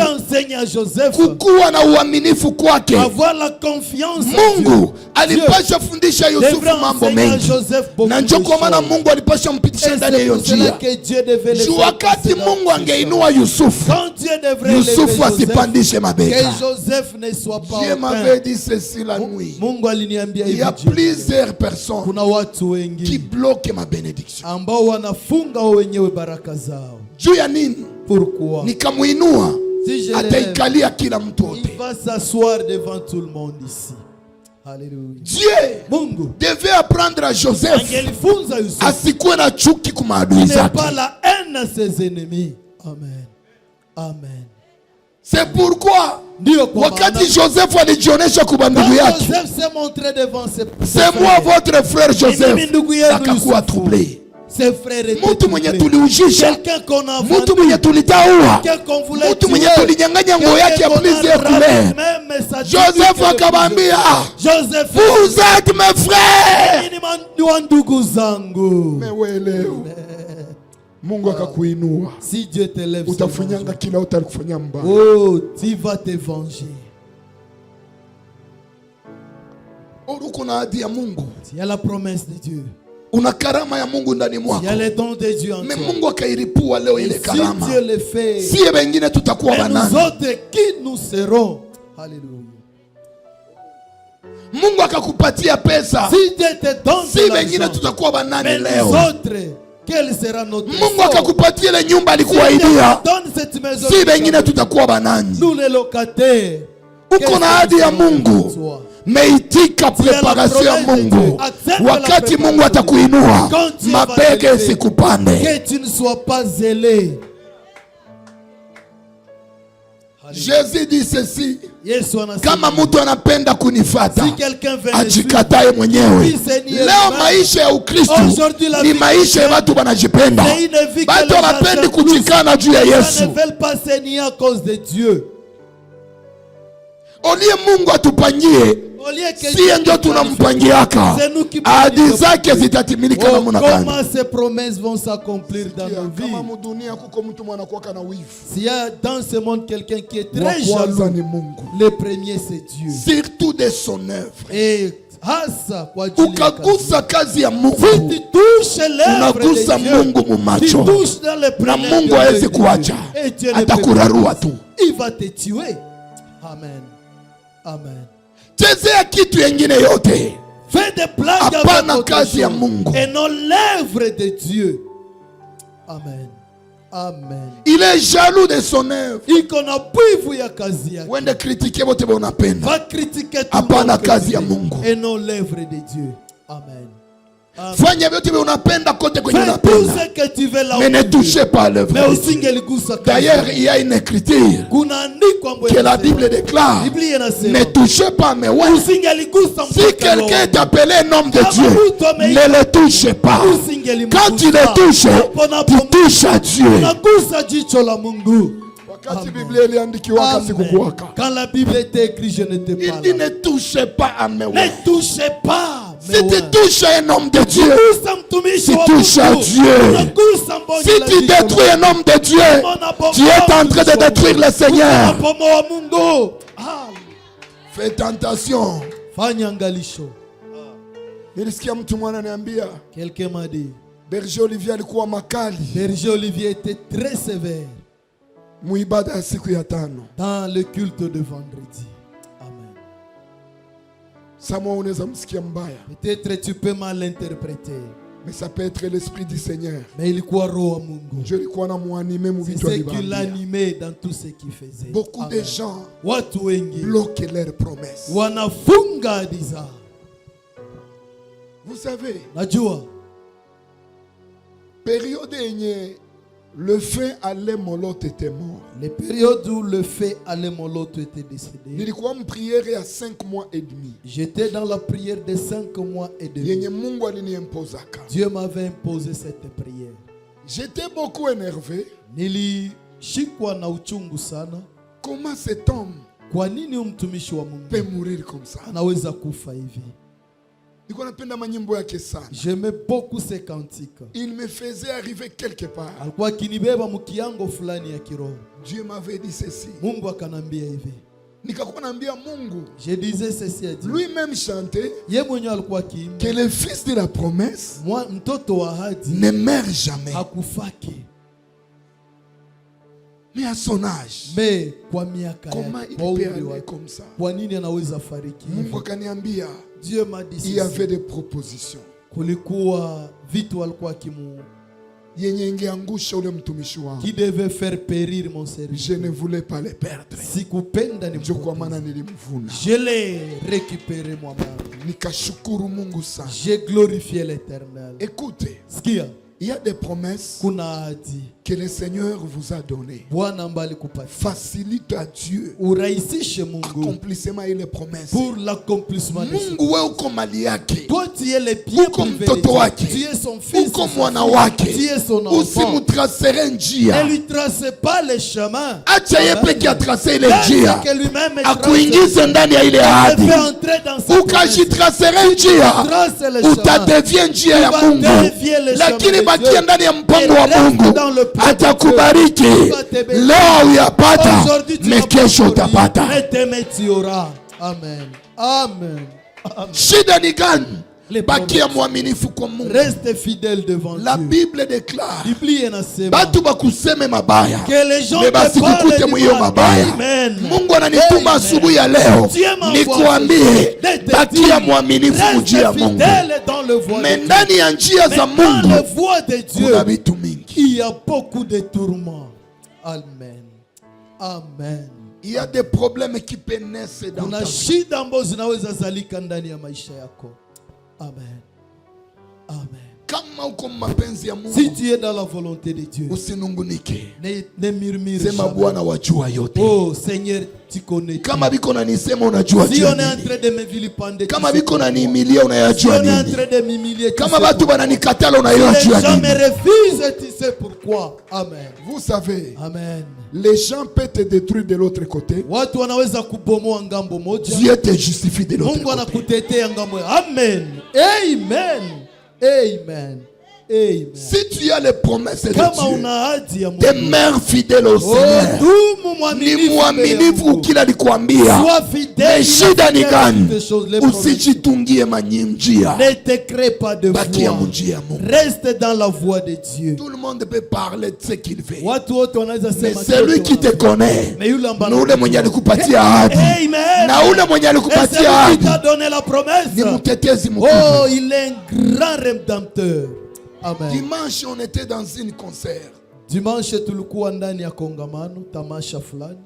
kukuwa na uaminifu kwake. Avoir la confiance. Mungu alipasha fundisha Yusuf mambo mengi. Na ndio kwa maana Mungu alipasha mpitisha ndani ya hiyo njia. Wakati Mungu angeinua Yusuf, Yusuf asipandishe mabega. Dieu m'avait dit ceci la nuit. Il y a plusieurs personnes qui bloquent ma bénédiction. Ambao wanafunga wenyewe baraka zao. Juu ya nini? Pourquoi? Nikamuinua, ataikalia kila mtu wote. Il va s'asseoir devant tout le monde ici. Alléluia. Dieu Mungu devait apprendre à Joseph asikuwe na chuki kwa maadui zake. Il n'est pas la haine à ses ennemis. Amen. Amen. C'est pourquoi wakati Joseph alijionesha kwa ndugu yake, c'est moi votre frère Joseph, akakuwa troublé. Mtu mwenye tuliujisha, mtu mwenye tulitaua, mtu mwenye tulinyang'anya nguo yake ya plusieurs couleurs. Joseph akabambia, vous êtes mes frères. Mais wewe leo Mungu akakuinua, si Dieu te lève, utafanyanga kila utakufanya mbaya. Oh, tu vas te venger. Il y a la promesse de Dieu. Una karama ya Mungu ndani mwako. Il y a les dons de Dieu en toi. Mungu akairipua leo ile karama. Si Dieu le fait, si wengine tutakuwa banani. Nous autres qui nous serons. Alléluia. Mungu akakupatia pesa. Si Dieu te donne si wengine tutakuwa banani leo. Nous autres, quel sera notre Mungu akakupatia ile nyumba alikuahidia. Si wengine tutakuwa banani. Nous les locataires. Uko na ahadi ya Mungu. Meitika preparation ya Mungu. Wakati Mungu atakuinua, mabega isikupande. Que tu ne sois pas zélé. Jésus dit ceci. Kama mtu anapenda kunifata, ajikatae mwenyewe. Leo maisha ya Ukristo ni maisha ya watu wanajipenda. Watu wanapendi kujikana juu ya Yesu. Olie Mungu atupangie, siye ndio tunampangiaka. Ahadi zake zitatimilika namna gani? Comment ces promesses vont s'accomplir dans nos vies? S'il y a dans ce monde quelqu'un qui est très jaloux, le premier c'est Dieu. Surtout de son œuvre. Et ukagusa kazi ya Mungu, unagusa Mungu mumacho, na Mungu hawezi kuacha, atakurarua tu. Il va te tuer. Amen. Amen. Chezea kitu yengine yote. Fais des blagues avec kazi ya Mungu et non l'œuvre de Dieu. Amen. Amen. Il est jaloux de son œuvre. Ikona bivu ya kazi yake. Wende critiquer wote bonapenda. Va critiquer tout hapana kazi ya Mungu et non l'œuvre de Dieu. Amen. Fanya vyote unapenda kote kwenye unapenda. Mais ne touchez pas l'œuvre. D'ailleurs, il y a une écriture que la Bible déclare. Ne touchez pas mes ouais. Si quelqu'un est appelé un homme de Dieu, ne le touchez pas. Quand tu le touches, tu touches à Dieu. Quand la Bible est écrite, je ne te parle pas. Il dit ne touchez pas à mes ouais. Ne touchez pas. Si tu touches un homme de Dieu, tu touches à Dieu. Si tu détruis un homme de Dieu, tu es en train de détruire le Seigneur. Fais tentation. Quelqu'un m'a dit, Berger Olivier alikuwa makali. Berger Olivier était très sévère dans le culte de vendredi. Peut-être tu peux mal l'interpréter. Mais ça peut être l'esprit du Seigneur. Mais il croit roho Mungu. Je crois dans mon animé mon c'est ce qui l'animait dans tout ce qu'il faisait. Beaucoup de gens bloquent leurs promesses. Wanafunga diza. Vous savez, najua période yenye le feu allait Moloto était mort. Les périodes où le feu allait Moloto était décédé. Nilikuwa prière il y a 5 mois et demi. J'étais dans la prière de 5 mois et demi. Yenye Mungu aliniempozaka. Dieu m'avait imposé cette prière. J'étais beaucoup énervé. Nilishikwa na uchungu sana. Comment cet homme kwa nini mtumishi wa Mungu peut mourir comme ça? Anaweza kufa hivi? J'aimais beaucoup ces cantiques. Il me faisait arriver quelque part. Alikuwa kinibeba mkiango fulani ya kiroho. Dieu m'avait dit ceci. Mungu akanambia hivi. Nikakuwa naambia Mungu. Je disais ceci à Dieu. Lui-même chantait. Yeye mwenyewe alikuwa kiimba. Que le fils de la promesse mtoto wa ahadi ne meurt jamais. Hakufaki. Mais à son âge. Mais kwa miaka comment il peut aller comme ça? Kwa nini anaweza fariki? Mungu akaniambia. Dieu m'a dit il y avait des propositions. Kulikuwa vitu alikuwa kimu yenye ingeangusha ule mtumishi wangu. Qui devait faire périr mon service. Je ne voulais pas le perdre. Sikupenda ni kwa maana nilimvuna. Je l'ai récupéré moi-même. Nikashukuru Mungu sana. J'ai glorifié l'Éternel. Écoutez. Sikia. Il y a des promesses que le Seigneur vous a données. Facilite à Dieu accomplissement et les promesses. Pour l'accomplissement de Mungu wewe uko mali yake. Toi tu es le pied mtoto wake. Tu es son fils. Uko mwana wake. Tu es son enfant. Usimtrasere njia. Ne lui trace pas les chemins. Acha yeye peke atrase ile njia. Akuingize ndani ya ile ahadi. Ukajitrasere njia. Utadevia njia ya Mungu. Lakini bakia ndani ya mpango wa Mungu, atakubariki. Leo uyapata, kesho utapata. Amen. Amen. Shida ni gani? Bakia mwaminifu kwa Mungu. Reste fidèle devant La Dieu. Bible déclare, Biblia inasema batu bakuseme mabaya, que les gens me basikukute mwiyo mabaya. Mungu ananituma asubuhi ya leo nikuambie, bakia mwaminifu mjia Mungu. Mais ndani ya njia za Mungu kuna vitu mingi. Il y a beaucoup de tourments. Amen. Amen. Il y a des problèmes qui pénètrent dans ta vie. Shida ambazo zinaweza zalika ndani ya maisha yako. Amen. Amen. Kama uko mapenzi ya Mungu, si tu es dans la volonté de Dieu, usinungunike. Ne murmure sema jamais. Bwana wajua yote. Oh Seigneur, tu connais. Kama biko na nisema unajua si on est en train de me vilipender, kama biko na niimilia unayajua nini. Si on est en nini. train de m'humilier, kama watu bananikatala unayajua nini. Les gens me refusent, tu sais pourquoi. Amen. Vous savez. Amen. Les gens peuvent te détruire de l'autre côté. Watu wanaweza kubomoa ngambo moja. Dieu te justifie de l'autre côté. Mungu anakutetea ngambo. Amen. Amen. Amen. Amen. Si tu as les promesses de Dieu, demeure fidèle au Seigneur. Ni mwaminifu kila alikwambia. Shida ni gani? Usijitungie njia. Ne te crée pas de Bakia voie. njia Mungu. Reste dans la voie de Dieu. Tout le monde peut parler de ce qu'il veut. Mais celui qui te connaît, na ule mwenye alikupatia ahadi, na ule mwenye alikupatia ahadi, ni mtetezi mkuu. Oh, il est un grand rédempteur. Amen. Dimanche, on était dans une concert. Dimanche tulikuwa ndani ya kongamano, tamasha fulani.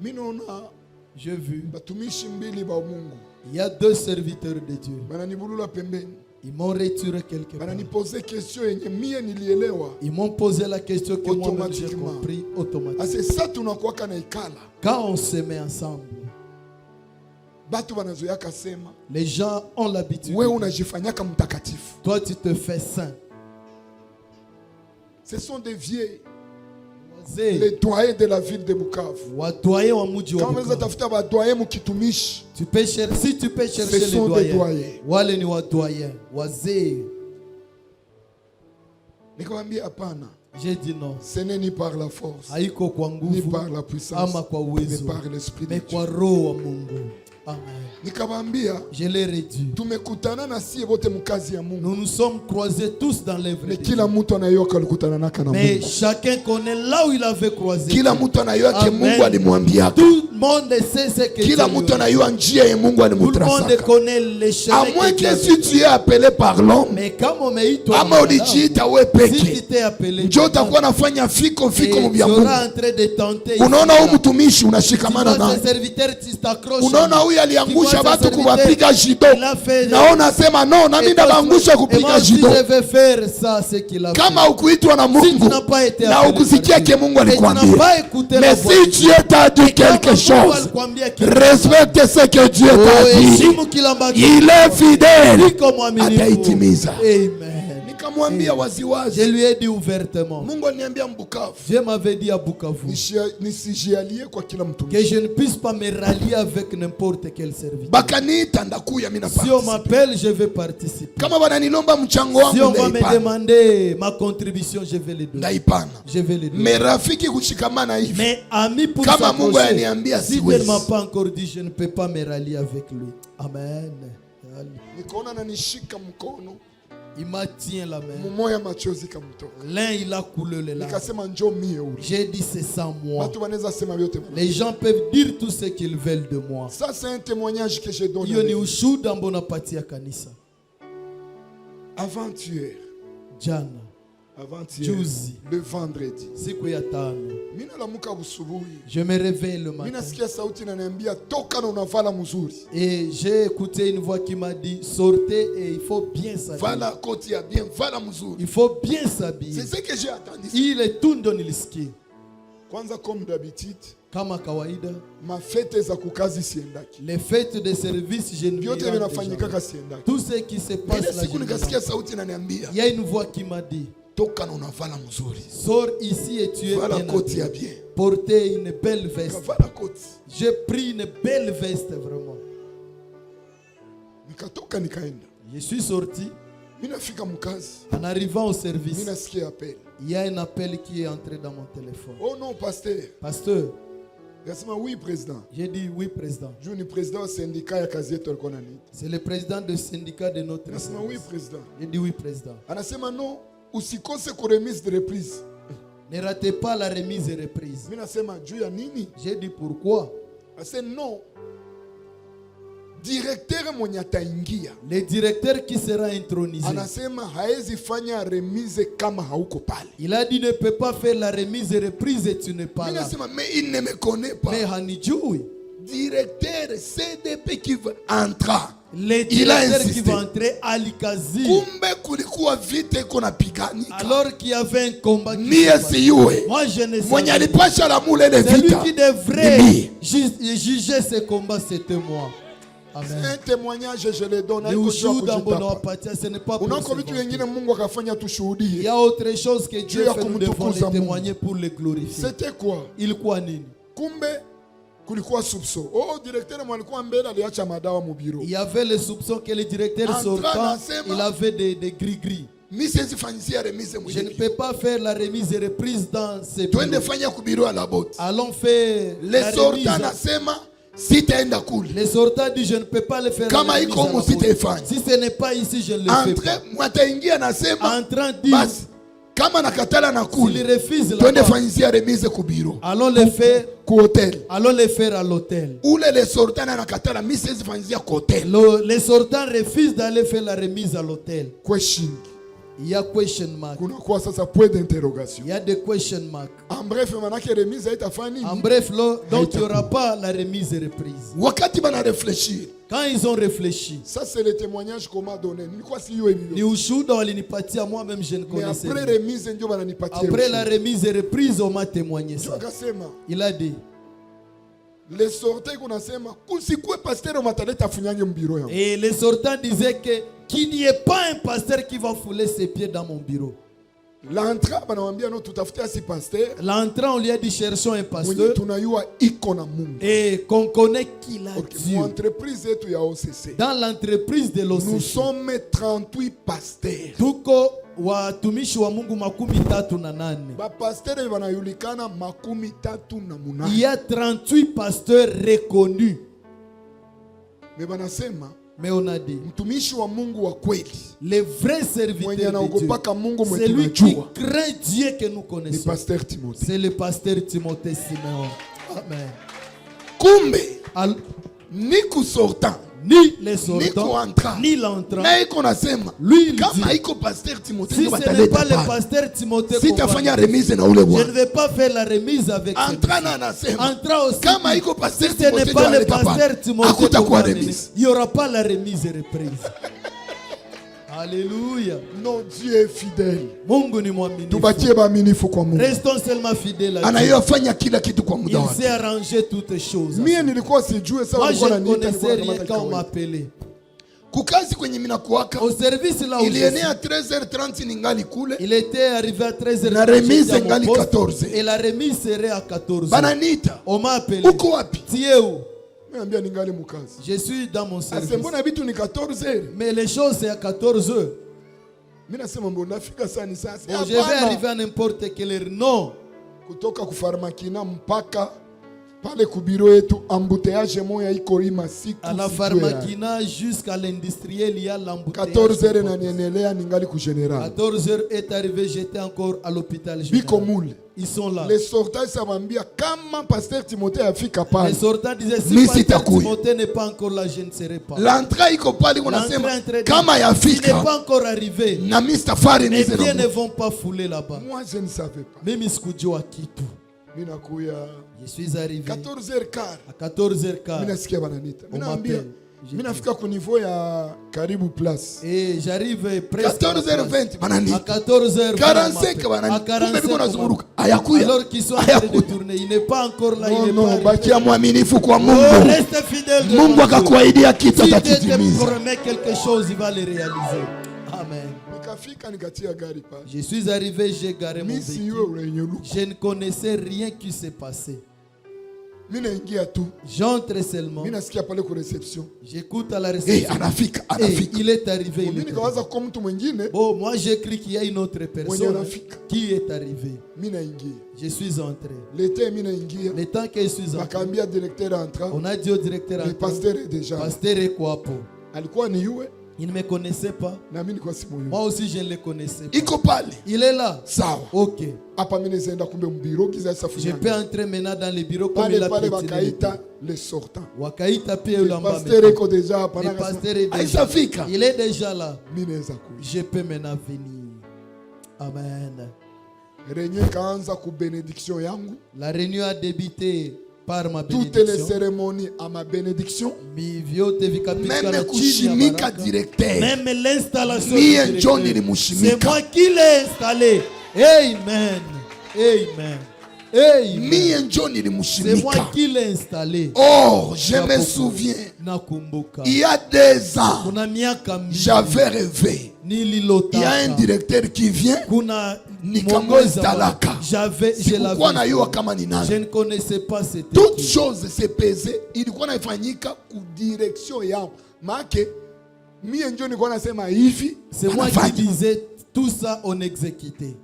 Minona, j'ai vu. Batumishi mbili ba Mungu. Il y a deux serviteurs de Dieu. Bananibulula pembeni. Ils m'ont retiré quelque part. Bananiposer question yenye mie nilielewa. Ils m'ont posé la question que moi j'ai compris automatiquement. C'est ça tunakuwa na ikala. Quand on se met ensemble, batu banazoyaka sema, les gens ont l'habitude. Wewe unajifanyaka mtakatifu. Toi tu te fais saint. Ce sont des vieux. Les doyens de la ville de Bukavu. Quand tu peux chercher, si tu peux chercher les doyens. Wale ni wadoyens, wazee. Nikamwambia hapana. J'ai dit non. Ce n'est ni par la force, haiko kwa nguvu, ni par la puissance, mais par l'esprit de Dieu. Roho wa Mungu. Amen. Je l'ai réduit. Nous nous sommes croisés tous dans l'œuvre de Dieu. Mais chacun connaît là où il avait croisé. Tout le monde sait ce que Dieu lui. Tout le monde connaît les chemins. À moins que si tu es appelé par l'homme, mais comme on m'a dit, si tu t'es appelé, tu seras en train de tenter. Unaona huyu aliangusha watu kuwapiga jido. Naona sema no, na mimi naangusha kupiga jido. Kama ukuitwa na Mungu na ukusikia ke Mungu alikwambia. Mais si Dieu t'a dit quelque chose, respecte ce que Dieu t'a dit. Il est fidèle. Ataitimiza. Amen. Je lui ai dit ouvertement. Dieu m'avait dit à Bukavu que je ne puisse pas me rallier avec n'importe quel serviteur. Si on m'appelle, je vais participer. Si on va me demander ma contribution, je vais le donner. Je vais le donner. Mais ami, pour s'approcher, si Dieu ne m'a pas encore dit, je ne peux pas me rallier avec lui. Amen. Il m'a tient la main. L'un il a coulé les larmes. J'ai dit c'est sans moi. Les gens peuvent dire tout ce qu'ils veulent de moi. Ça c'est un témoignage que je donne. Avant-hier, Juzi, le vendredi, je me réveille le matin et j'ai écouté une voix qui m'a dit sortez et il faut bien s'habiller. Il faut bien s'habiller. C'est ce que j'ai attendu. Il est tout dans le ski. Comme d'habitude, kama kawaida, les fêtes de service, je ne viens pas. Tout ce qui se passe là, il y a une voix qui m'a dit sors ici et tu es bien. Portez une belle veste. J'ai pris une belle veste vraiment. Je suis sorti. En arrivant au service, il y a un appel qui est entré dans mon téléphone. Oh non, pasteur. Pasteur. Oui, président. J'ai dit oui, président. C'est le président du syndicat de notre service. Oui, président. J'ai dit oui, président. Ne ratez pas la remise et reprise. J'ai dit pourquoi? Non. Le directeur qui sera intronisé, il a dit ne peut pas faire la remise et reprise et tu n'es pas là. Mais il ne me connaît pas. Mais hanijui. Directeur CDP qui va entrer. Le directeur qui va entrer à l'Ikazi. Alors qu'il y avait un combat. Moi je ne sais pas. Celui qui devrait juger ce combat, c'était moi. Amen. C'est un témoignage, je le donne. Il y a autre chose que Dieu fait, nous devons les témoigner pour les glorifier. C'était quoi? Il quoi nini? Il y avait le soupçon que le directeur sortant, il avait des gris-gris. Je ne peux pas faire la remise et reprise dans ces bureaux. Allons faire la remise. Les sortants disent je ne peux pas le faire. Si ce n'est pas ici, je ne le fais pas. Entrant dit s'il refuse là-bas, allons le faire à l'hôtel. Les sortants refusent d'aller faire la remise à l'hôtel. Il y a question mark. Il y a des question mark. En bref, donc il n'y aura pas la remise et reprise. Quand ils ont réfléchi, ça c'est le témoignage qu'on m'a donné. Moi-même je ne connaissais pas. Après la remise et reprise, on m'a témoigné ça. Il a dit. Et les sortants disaient que qu'il n'y ait pas un pasteur qui va fouler ses pieds dans mon bureau. L'entrant, on lui a dit cherchons un pasteur et qu'on connaît qu'il a Dieu. Dans l'entreprise de l'OCC, nous sommes 38 pasteurs. Watumishi wa Mungu makumi tatu na nane. Il y a 38 pasteurs reconnus. Mais on a dit les vrais serviteurs de Dieu, celui qui craint Dieu que nous connaissons, c'est le pasteur Timothée Simeon. Amen. Ni sortant, ni les sortants, ni l'entrant. Lui, il dit, si ce n'est pas le pasteur Timothée, je ne vais pas faire la remise avec lui. Entrant aussi, si ce n'est pas le pasteur Timothée, il n'y aura pas la remise et reprise. Alléluia. Non, Dieu est fidèle. Restons seulement fidèles à Dieu. Il s'est arrangé toutes les choses. Moi, je ne connaissais rien quand on m'appelait. Au service là où il est né à 13h30 il était arrivé à 13h30 et la remise serait à 14h. On m'a appelé. Tu es où? Je suis dans mon service. Mais les choses c'est à 14h. Bon, je vais arriver à n'importe quelle heure. Non. À la Pharmakina jusqu'à l'industriel, il y a l'embouteillage. 14h est arrivé, j'étais encore à l'hôpital général. Ils sont là. Les sortants disaient si pasteur Timothée n'est pas encore là, je ne serai pas. L'entrée n'est pas encore arrivé. Les pieds ne vont pas fouler là-bas. Moi je ne savais pas. Même Iskudjo à Kitu. Je suis arrivé 14h15. À 14h15. On m'appelle. Et j'arrive presque 14h20. à 14h20. Alors qu'ils sont en train de tourner. Il n'est pas encore là. Il n'est pas reste fidèle de Dieu. Si Dieu te promet quelque chose, il va le réaliser. Amen. Je suis arrivé, j'ai garé mon véhicule. Je ne connaissais rien qui s'est passé. J'entre seulement. J'écoute à la réception. Il est arrivé. Oh, moi j'ai cru qu'il y a une autre personne qui est arrivée. Je suis entré. Le temps que je suis entré, on a dit au directeur, le pasteur est déjà. Pasteur Ekwapo. Il ne me connaissait pas. Moi aussi je ne le connaissais pas. Il est là. Ok. Je peux entrer maintenant dans le bureau comme il a prédit. Les sortants. Le pasteur est déjà. Il est déjà là. Je peux maintenant venir. Amen. La réunion a débuté par ma bénédiction. Toutes les cérémonies à ma bénédiction. Même l'installation. C'est moi qui l'ai installé. Amen. Amen. C'est moi qui l'ai installé. Oh, je me souviens. Il y a 2 ans, j'avais rêvé. Il y a un directeur qui vient. Je ne connaissais pas cette équipe. Toutes choses se pesaient. Il y a une direction. C'est moi qui disais tout ça on exécutait.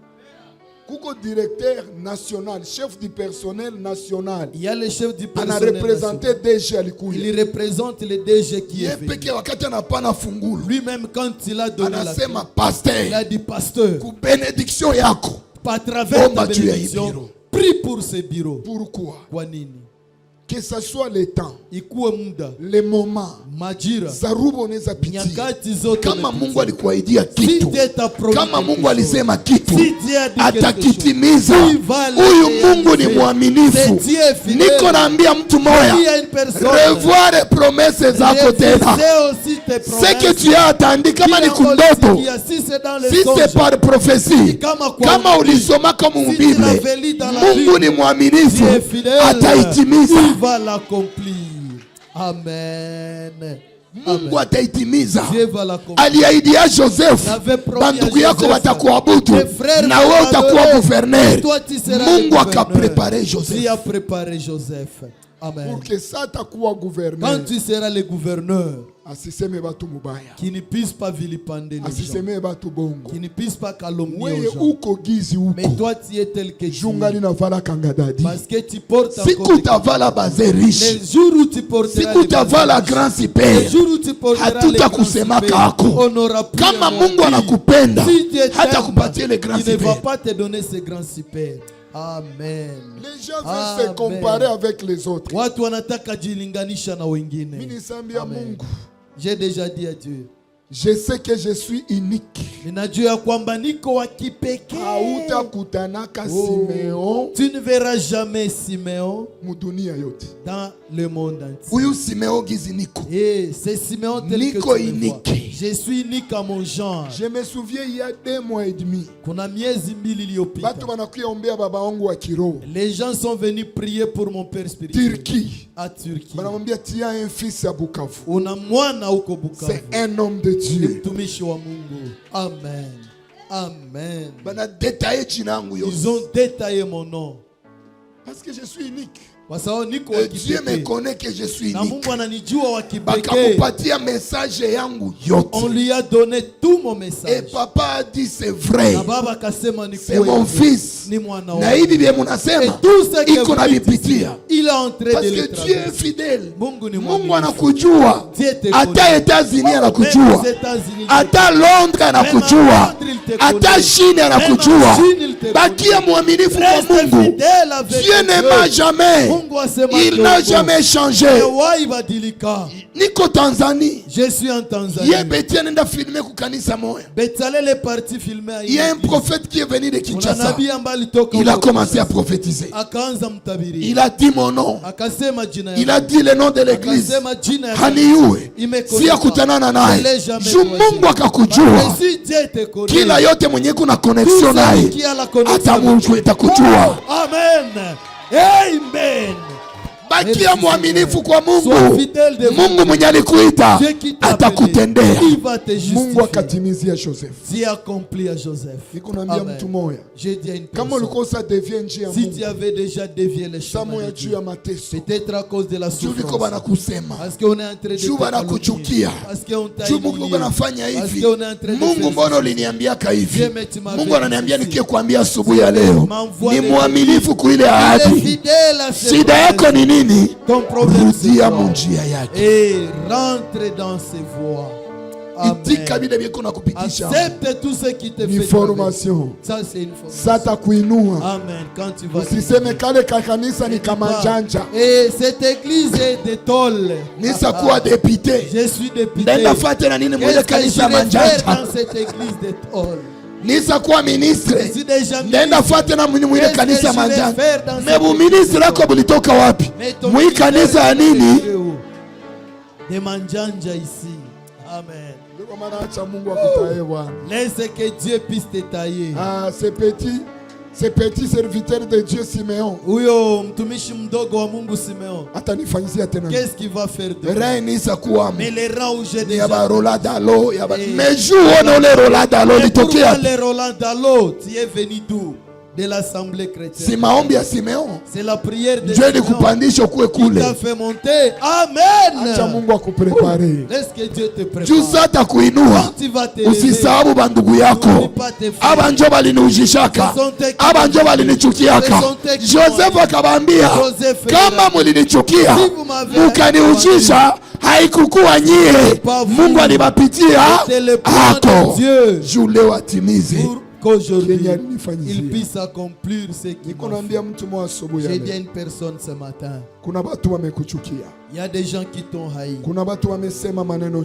Kuko directeur national, chef du personnel national. Il y a le chef du personnel national. Il représente le DG qui est venu. Lui-même quand il a donné la clé, il a dit pasteur, à travers ta bénédiction, prie pour ce bureau. Pourquoi? Kwa nini? Que ce soit le temps, les moments, majira, nyakati zote, kama Mungu alikuahidia kitu, kama Mungu alisema kitu, atakitimiza. Huyu Mungu ni mwaminifu. Niko naambia mtu moja, revoir les promesses zako tena. Ce que tu as attendu kama ni kundoto, si c'est par prophétie, kama ulisoma kama Biblia, Mungu ni mwaminifu, ataitimiza. Va l'accomplir. Amen. Mungu ataitimiza. Aliahidia Joseph, bandugu yako watakuabudu na wewe utakuwa gouverneur. Mungu akaprepare Joseph. Amen. Pour que ça takuwa gouverneur. Quand tu seras le gouverneur, qui ne puisse pas vilipender les gens, qui ne puisse pas calomnier aux gens. Mais toi tu es tel que tu es. Parce que tu portes les jours où tu porteras la grand super, les jours où tu porteras les grands super, on n'aura plus kama Mungu anakupenda hata kupatia les grands super. Il ne va pas te donner ces grands super. Amen. Les gens veulent se comparer avec les autres. Watu wanataka jilinganisha na wengine. Mungu. J'ai déjà dit à Dieu. Je sais que je suis unique. Ninajua kwamba niko wa kipekee. Simeon. Tu ne verras jamais Simeon dans le monde entier. Simeon giziniko. C'est Simeon tel que tu me vois. Je suis unique à mon genre. Je me souviens il y a 2 mois et demi. Kuna miezi 2 iliyopita. Les gens sont venus prier pour mon père spirituel. Turquie. À Turquie. Tu as un fils à Bukavu. Una mwana uko Bukavu. C'est un homme de Dieu. Mtumishi wa Mungu. Amen. Amen. Ils ont détaillé mon nom. Parce que je suis unique. Dieu me connaît que je suis unique. On lui a donné tout mon message. Et papa a dit c'est vrai. C'est mon fils. Et tout ce que vous dites, il est en train parce de que le Dieu est travailler. fidèle. Mungu anakujua. Ata États-Unis anakujua. Ata Londres anakujua. Ata Chine anakujua. Bakia mwaminifu kwa Mungu. Dieu n'aima jamais. Il n'a jamais changé. Niko Tanzanie. Je suis en Tanzanie. Il y a un prophète qui est venu de Kinshasa. Il a commencé à prophétiser. Il a dit mon nom. Il a dit le nom de l'église. Haniue. Si akutanana naye. Mungu akakujua. Kila yote mwenye kuna connection naye. Atakujua. Amen. Amen. Bakia mwaminifu kwa Mungu. Mungu mwenye alikuita atakutendea. Mungu akatimizia Joseph. Dieu accomplit à Joseph. Niko naambia mtu moja. Je dis à une Kama ulikuwa ushadevier njia ya Mungu. Si tu avais déjà dévié les chemins de Dieu, peut-être à cause de la souffrance. Parce qu'on est en train de te calomnier. Parce qu'on t'a humilié. Parce qu'on est en train de Mungu mbona uliniambiaka hivi? Mungu ananiambia nikikwambia asubuhi ya leo ni mwaminifu kwa ile ahadi. Shida yako ni nini? Rudia njia yake. Et rentre dans ses voies. Accepte tout ce qui te fait formation. Ça c'est une formation. Ça takuinua. Amen. Quand tu vas usiseme kale kanisa ni kama janja. Et cette église est de tôle. Nisa kuwa député. Je suis député. Nenda fate na nini mmoja kanisa manjanja. Dans cette église de tôle. Nisa kuwa ministre. Nenda fate na mwile kanisa manjanja. Mebu ministre lako bulitoka wapi? Mwi kanisa ya nini? De manjanja ici. Amen. Laisse que Dieu puisse te tailler. Ah, ces petits serviteurs de Dieu Simeon. Qu'est-ce qu'il va faire de moi? Mais les rangs où j'ai déjà. Mais joue les Roland Dalo, tu es venu d'où? De l'assemblée chrétienne. C'est la prière de Dieu qui t'a fait monter. Amen. Laisse que Dieu te prépare. Tu vas te usisahau bandugu yako. Aba njo balinujishaka. Aba njo balinichukiaka. Joseph akabambia, kama mulinichukia mukaniujisha, haikukuwa nyie, Mungu alibapitia hako. Jule watimize qu'aujourd'hui il puisse accomplir ce qu'il fait. J'ai dit à une personne ce matin, il y a des gens qui t'ont haï.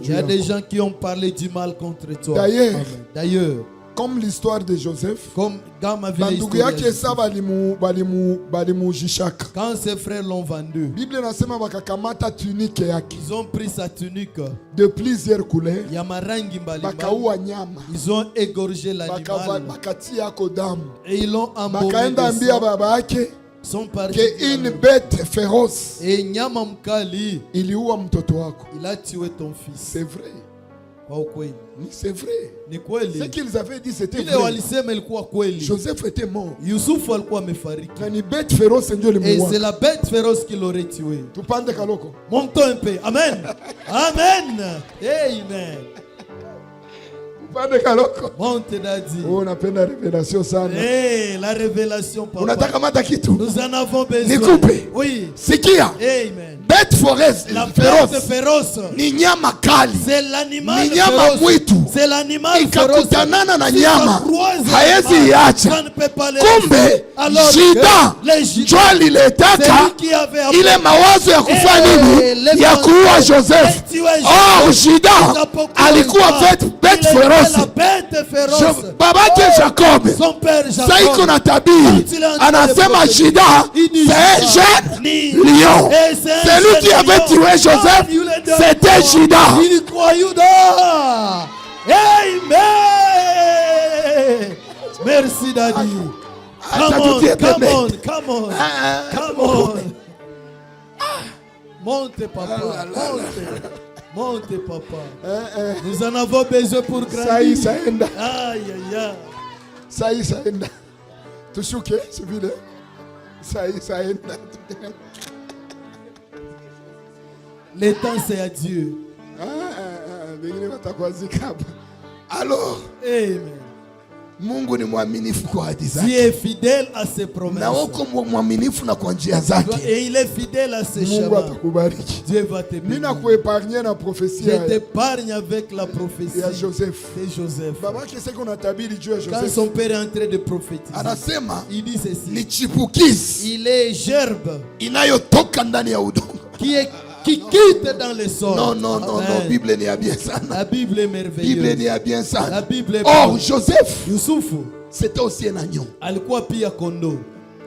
Il y a des gens qui ont parlé du mal contre toi. D'ailleurs, comme l'histoire de Joseph, comme quand ses frères l'ont vendu, ils ont pris sa tunique de plusieurs couleurs, ils ont égorgé l'animal et ils l'ont embaumé. Sont partis une bête féroce, il a tué ton fils. C'est vrai. C'est vrai. Ce qu'ils avaient dit, c'était vrai. Joseph était mort. Et c'est la bête féroce qui l'aurait tué. Montons un peu. Amen. Amen. Amen. Monte daddy. Oh, napenda révélation sana. Eh, la révélation papa. Unataka mata kitu? Nous en avons besoin. Nikupe. Oui. Sikia. Amen. Bête féroce. La bête féroce. Ni nyama kali. C'est l'animal féroce. Ni nyama mwitu. C'est l'animal féroce. Ikakutanana na nyama. Haezi iacha. Kumbe Jida njoo liletaka ile mawazo ya kufanya nini? Ya kuua Joseph. Oh, Jida alikuwa bête féroce. Babake Jacob saiko na tabiri anasema Jida c'est jeune lion. Celui qui avait tué Joseph c'était Jida. Amen. Merci Daddy. Come on. Monte papa. Monte papa. Nous en avons besoin pour grandir. Aïe. Saïda. Tushuke, subile. Saïda. Le temps c'est à Dieu. Alors, amen. Mungu ni mwaminifu kwa ahadi zake. Dieu est fidèle à ses promesses. Na wako mwaminifu na kwa njia zake. Et il est fidèle à ses chemins. Mungu atakubariki. Dieu va te bénir. Mimi nakuepargne na prophétie. Je t'épargne avec la prophétie. Ya Joseph. C'est Joseph. Babake sasa kuna tabiri juu ya Joseph. Quand son père est en train de prophétiser. Anasema, il dit ceci. Ni chipukizi. Il est gerbe inayotoka ndani ya udongo. Qui quitte dans le sol. Non, Bible ni ya bien sana. La Bible est merveilleuse. Bible ni ya bien sana. La Bible est Oh, Joseph. Yusufu. C'était aussi un agneau. Alikuwa pia kondoo.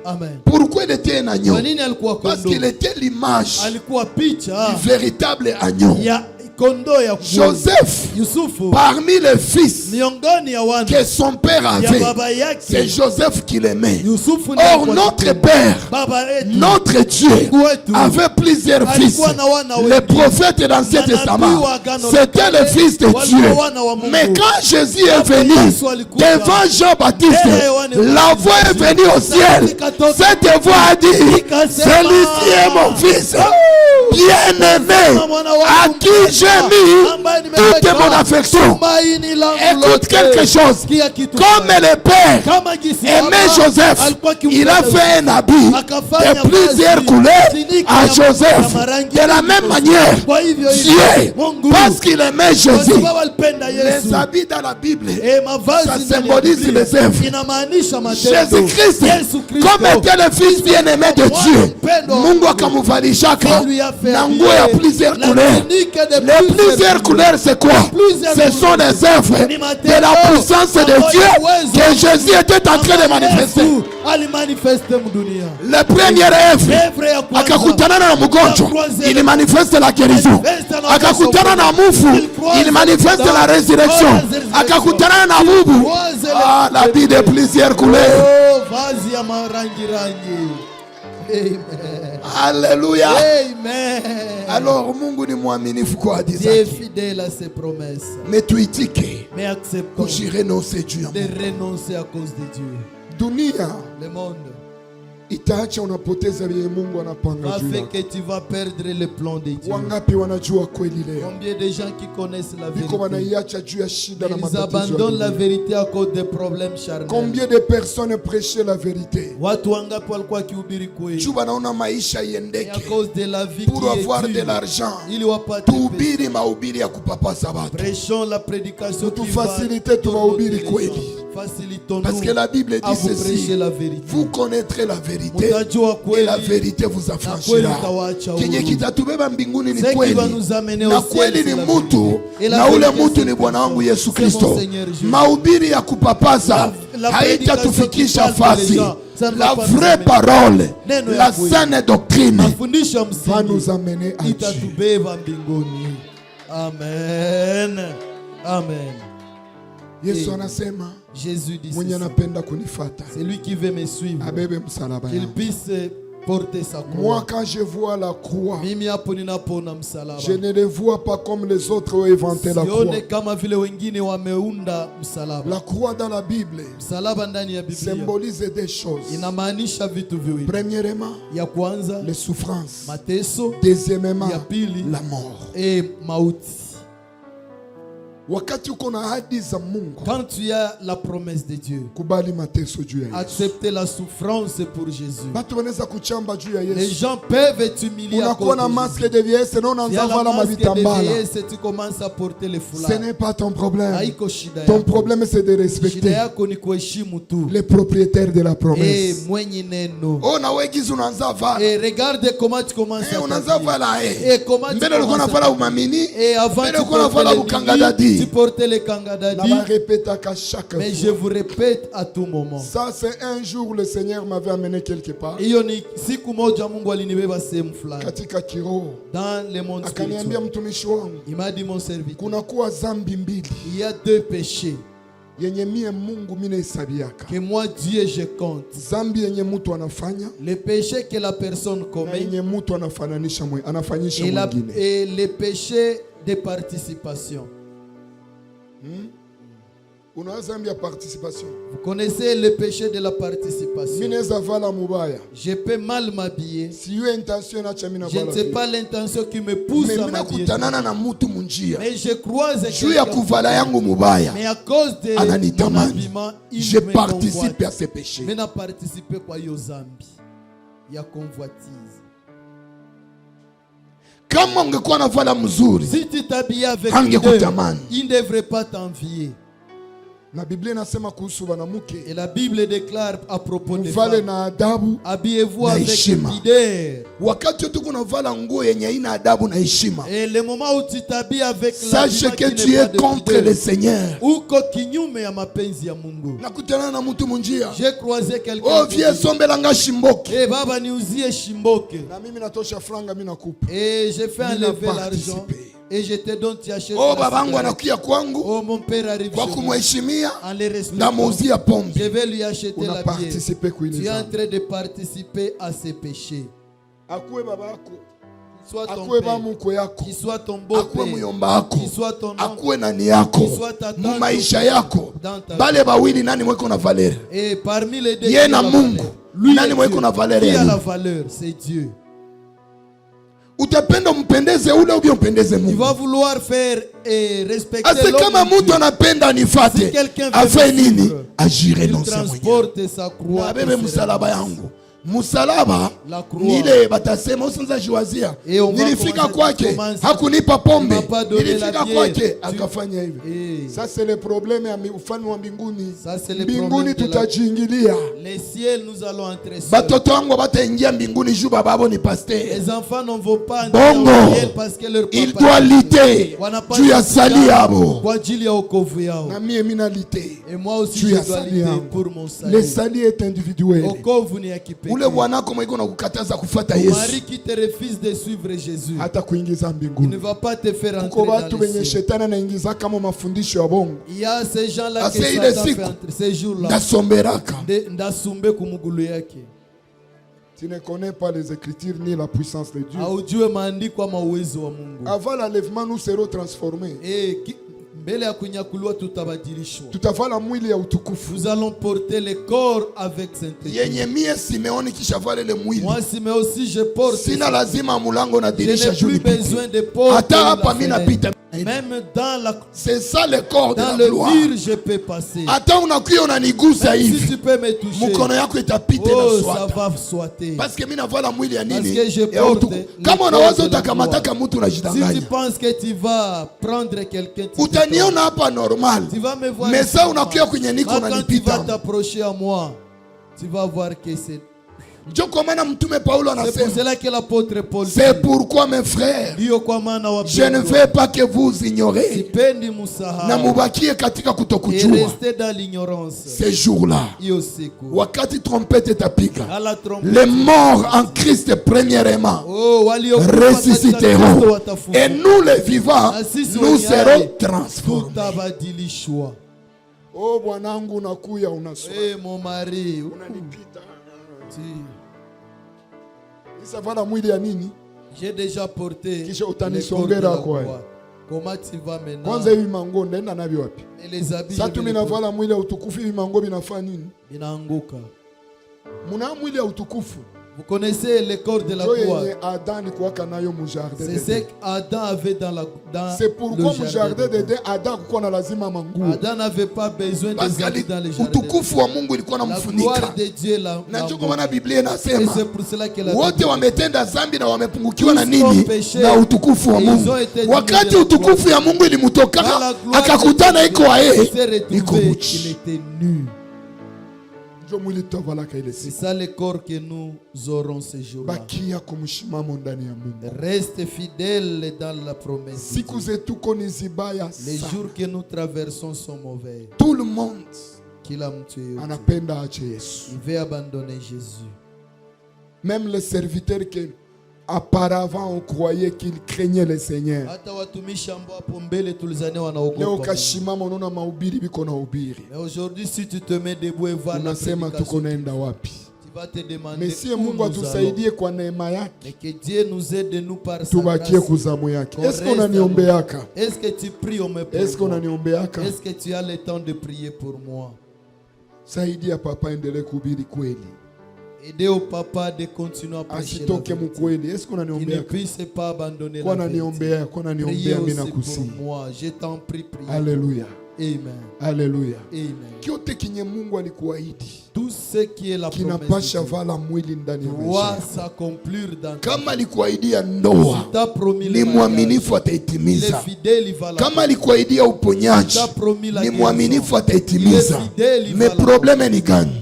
Amen. Pourquoi il était un agneau? Kwa nini alikuwa kondoo? Parce qu'il était l'image alikuwa picha du véritable agneau. Ya Joseph, parmi les fils que son père avait, c'est Joseph qui l'aimait. Or notre père, notre Dieu, avait plusieurs fils. Les prophètes de l'Ancien Testament, c'était le fils de Dieu. Mais quand Jésus est venu devant Jean-Baptiste, la voix est venue au ciel. Cette voix a dit, celui-ci est mon fils bien-aimé, à qui j'ai mis toute mon affection. Écoute quelque chose. Comme le père aimait Joseph, il a fait un habit de plusieurs couleurs à Joseph. De la même manière, Dieu, parce qu'il aimait Jésus, les habits dans la Bible, ça symbolise les œuvres. Jésus-Christ, comme était le fils bien-aimé de Dieu, Mungu akamuvalisha na nguo ya plusieurs couleurs. Les plusieurs couleurs, c'est quoi? Ce sont les œuvres de la puissance de Dieu que Jésus était en train de manifester. Le premier œuvre, akakutana na mgonjwa, il manifeste la guérison. Akakutana na mufu, il manifeste la résurrection. Akakutana na bubu, la vie de plusieurs couleurs. Amen. Alléluia. Amen. Alors Mungu ni mwaminifu kwa ahadi zake. zake. Fidèle à ses promesses. Mais tuitike. Mais acceptons Kujirenoncer Dieu. de renoncer à cause de Dieu. Dunia Le monde itaacha unapoteza vile Mungu anapanga va juu faire yako. que tu vas perdre le plan de Dieu. Wangapi wanajua kweli leo? Combien de gens qui connaissent la Biko vérité, wanaiacha juu ya shida na ils matatizo. abandonnent la ya dunia. vérité à cause des problèmes charnels. Combien de personnes prêchaient la vérité? Watu wangapi walikuwa kihubiri kweli Juu wanaona maisha à iendeke cause de la vie pour qui avoir est de dure, l'argent. ili wapate pesa. Tuhubiri mahubiri ya kupapasa watu. Prêchons la prédication qui Tufacilite va tuwahubiri donner les kweli. gens. Facilitons-nous Parce que la Bible à dit vous ceci: prêcher la vérité. vous connaîtrez la vérité Mutajua et la kweli, vérité vous na kweli affranchira. utawaacha Kenye huru. kitatubeba mbinguni ni Ce qui kweli, va nous amener na au ciel, kweli c'est ni la mutu, vérité. Et la na ule vérité, mutu c'est ni Bwana wangu Christ. Yesu C'est mon Kristo. Seigneur Jésus. Mahubiri ya kupapasa La haitatufikisha prédication qui parle fasi. les gens, ça ne va La pas vraie nous parole, Neno ya la kweli. saine doctrine Mafundisho ya va msingi nous amener à Dieu. itatubeba mbinguni. Amen. Amen. Yesu anasema Jésus dit mwenye ceci. anapenda kunifata C'est lui qui veut me suivre, abebe msalaba qu'il yangu. puisse porter sa Moi, croix. quand je vois la croix, Mimi hapo ninapoona msalaba, je ne le vois pas comme les autres ont inventé la croix. sione kama vile wengine wameunda msalaba. La croix dans la Bible Msalaba ndani ya Biblia symbolise des choses. inamaanisha vitu viwili. Premièrement, Ya kwanza les souffrances. mateso, Deuxièmement, ya pili la mort. mauti. Wakati uko na ahadi za Mungu, Quand tu as la promesse de Dieu, kubali mateso juu ya Yesu. accepter la souffrance pour Jésus. Batu wanaweza kuchamba juu ya Les Yesu. gens peuvent t'humilier à Unakuwa cause na de masque Jésus. de vieillesse na Si à unaanza la vala masque de mavitambala. vieillesse, tu commences à porter les Ce foulards. n'est pas ton problème. Haiko shida Ton yako. problème c'est de Shida respecter yako ni kuheshimu tu. les propriétaires de la promesse. Mwenye neno. Oh, na wewe gizu unaanza vala. Regarde comment tu commences à Unaanza t'habiller. vala Comment tu mbele ulikuwa commences unavala umamini. Et avant Mbele tu ulikuwa portais unavala les bukangadadi. mini, tu portais les kangadadi. Na répète à chaque Mais je fois. vous répète à tout moment. Ça c'est un jour le Seigneur m'avait amené quelque part. Hiyo ni siku moja Mungu alinibeba sehemu fulani. Katika kiroho. Dans le monde Akaniambia spirituel. mtumishi wangu. Il m'a dit mon serviteur. Kuna kuwa zambi mbili. Il y a deux péchés Yenye mie Mungu mine hesabiaka. que moi Dieu je compte. Zambi yenye mtu anafanya. Les péchés que la personne Na commet yenye mtu anafanyisha mwingine. et les péchés de participation. Una zambi ya participation. Vous connaissez le péché de la participation. Mineza vala mubaya. Je peux mal m'habiller. Si yo intention na chamina Je ne sais pas l'intention qui me pousse à m'habiller. kutanana na mtu munjia. Mais je croise Juu ya kuvala yangu mubaya. mais à cause de mon Ananitamani. habillement, il Je me participe convoite. à ces péchés. Mais n'a participé kwa yo zambi. Ya convoitise. Kama ungekuwa na vala mzuri, Si tu t'habilles avec Hangekutamani. il ne devrait pas t'envier. na Biblia inasema kuhusu wanamuke, Et la Bible déclare à propos des muvale femmes, na adabu. habillez-vous na avec heshima. pudeur. Wakati wote kunavala nguo yenye haina adabu na heshima, Et le moment où tu t'habilles avec sache l'habillement que qui tu n'est pas es de contre pudeur, le Seigneur. uko kinyume ya mapenzi ya Mungu. Nakutana na mtu munjia, J'ai croisé quelqu'un. oh vie sombelanga shimboki, Eh baba niuzie shimboke. na mimi natosha franga, mimi nakupa. Et j'ai fait Mina enlever l'argent. participer. Et je te donne, tu achètes. Oh babangu anakuya kwangu. Oh mon père arrive. Kwa kumheshimia. En les respectant. Ndamuuzia pombe. Je vais lui acheter la bière. Tu es en train de participer à ses péchés. Akue babako. Soit ton père, qui soit ton beau-père, qui soit ton oncle, nani yako, qui soit ta tante, maisha yako, bale bawili nani mweko na valeur. Et parmi les deux, Ye na Mungu, nani mweko na valeur. Qui a la valeur, c'est Dieu. Utapenda mpendeze ule au mpendeze Mungu. Tu vas vouloir faire et respecter l'homme. Ase kama mtu anapenda nifate, afanye nini? Agire dans sa transporte sa croix. Abebe msalaba yangu. Musalaba nile batasema usanza jiwazia. Nilifika kwake hakunipa pombe. Nilifika kwake akafanya hivi. Ça c'est le problème ya ufalme wa mbinguni. Mbinguni tutajiingilia. Les cieux nous allons entrer. Batoto wangu bataingia mbinguni juu bababo ni pasteur. Les enfants ne vont pas entrer parce que leur papa. Il doit lutter juu ya sali yabo. Kwa ajili ya wokovu yao. Na mimi mina lutter. Et moi aussi je dois lutter pour mon salut. Le salut est individuel. Wokovu ni ya kipekee. Ule bwanako mwiko na kukataza kufuata Yesu. Mari qui te refuse de suivre Jésus. Hata kuingiza mbinguni. Il ne va pas te faire entrer dans le ciel. Wenye shetani anaingiza kama mafundisho ya bongo. Il y a ces gens-là qui Satan fait entrer ces jours-là. Ndasomberaka. Ndasumbe kumugulu yake. Tu ne connais pas les Écritures ni la puissance de Dieu. Haujue maandiko ama uwezo wa Mungu. Avant l'enlèvement nous serons transformés. Mbele ya kunyakuliwa tutabadilishwa. Tutavala mwili ya utukufu. Nous allons porter le corps avec sainteté. Yenye mie Simeoni kisha vale le mwili. Moi Simeon aussi je porte. Sina lazima mulango na dirisha juu. Je n'ai plus besoin de porter. Hata hapa mimi napita. Même dans la, c'est ça le corps de la gloire. Dans le mur je peux passer. Hata unakuwa unanigusa hivi. Si tu peux me toucher. Mkono yako itapita na swata. Ça va swate. Parce que mimi navala mwili ya nini? Parce que je porte. Kama unawaza utakamataka mtu unajidanganya. Si tu penses que tu vas prendre quelqu'un, utaniona hapa normal. Tu vas me voir. Mais ça unakuwa kwenye niko unanipita. Quand tu vas t'approcher à moi, tu vas voir que c'est c'est pour cela que l'apôtre Paul dit. C'est pourquoi mes frères, je ne veux pas que vous ignorez. Na mubakie katika kutokujua. Ces jours-là, wakati trompette itapiga, les morts en Christ premièrement ressusciteront. Et nous les vivants, nous serons transformés. Oh bwanangu nakuya unaswa. Mon mari, unanipita. Isavala mwili ya nini? J'ai déjà porté. Kisha utanisongera kwa. Comment tu vas maintenant? Kwanza hivi mango ndaenda navyo wapi? Les habits. Sasa mimi navala mwili ya utukufu, hivi mango binafanya nini? Binaanguka. Muna mwili ya utukufu. Vous connaissez le corps de la gloire. C'est ce qu'Adam avait dans c'est pourquoi le jardin d'Éden, Adam n'avait pas besoin de habits dans le jardin. La gloire de Dieu là. C'est pour cela que la wote wametenda dhambi na wamepungukiwa na nini? Na utukufu wa Mungu. Wakati utukufu ya Mungu ilimutoka akakutana iko yeye iko uchi. C'est ça le corps que nous aurons ce jour-là. Reste fidèle dans la promesse. Les jours que nous traversons sont mauvais. Tout le monde il veut abandonner Jésus. Même les serviteurs qui auparavant on croyait qu'ils craignaient le Seigneur. Mais aujourd'hui si tu te mets debout et voir la prédication, tu vas te demander où nous allons. Et que Dieu nous aide nous par sa grâce. Est-ce que tu pries au me? Est-ce que tu as le temps de prier pour moi? Aider au papa de continuer à prêcher la vérité. Il ne puisse pas abandonner la vérité. Priez aussi pour moi. Je t'en prie, priez. Alléluia. Amen. Alléluia. Amen. Tout ce qui est la promesse doit s'accomplir dans ta vie. Kama alikuahidia ndoa, ni mwaminifu ataitimiza. Kama alikuahidia uponyaji, ni mwaminifu ataitimiza. Mais problème ni gani?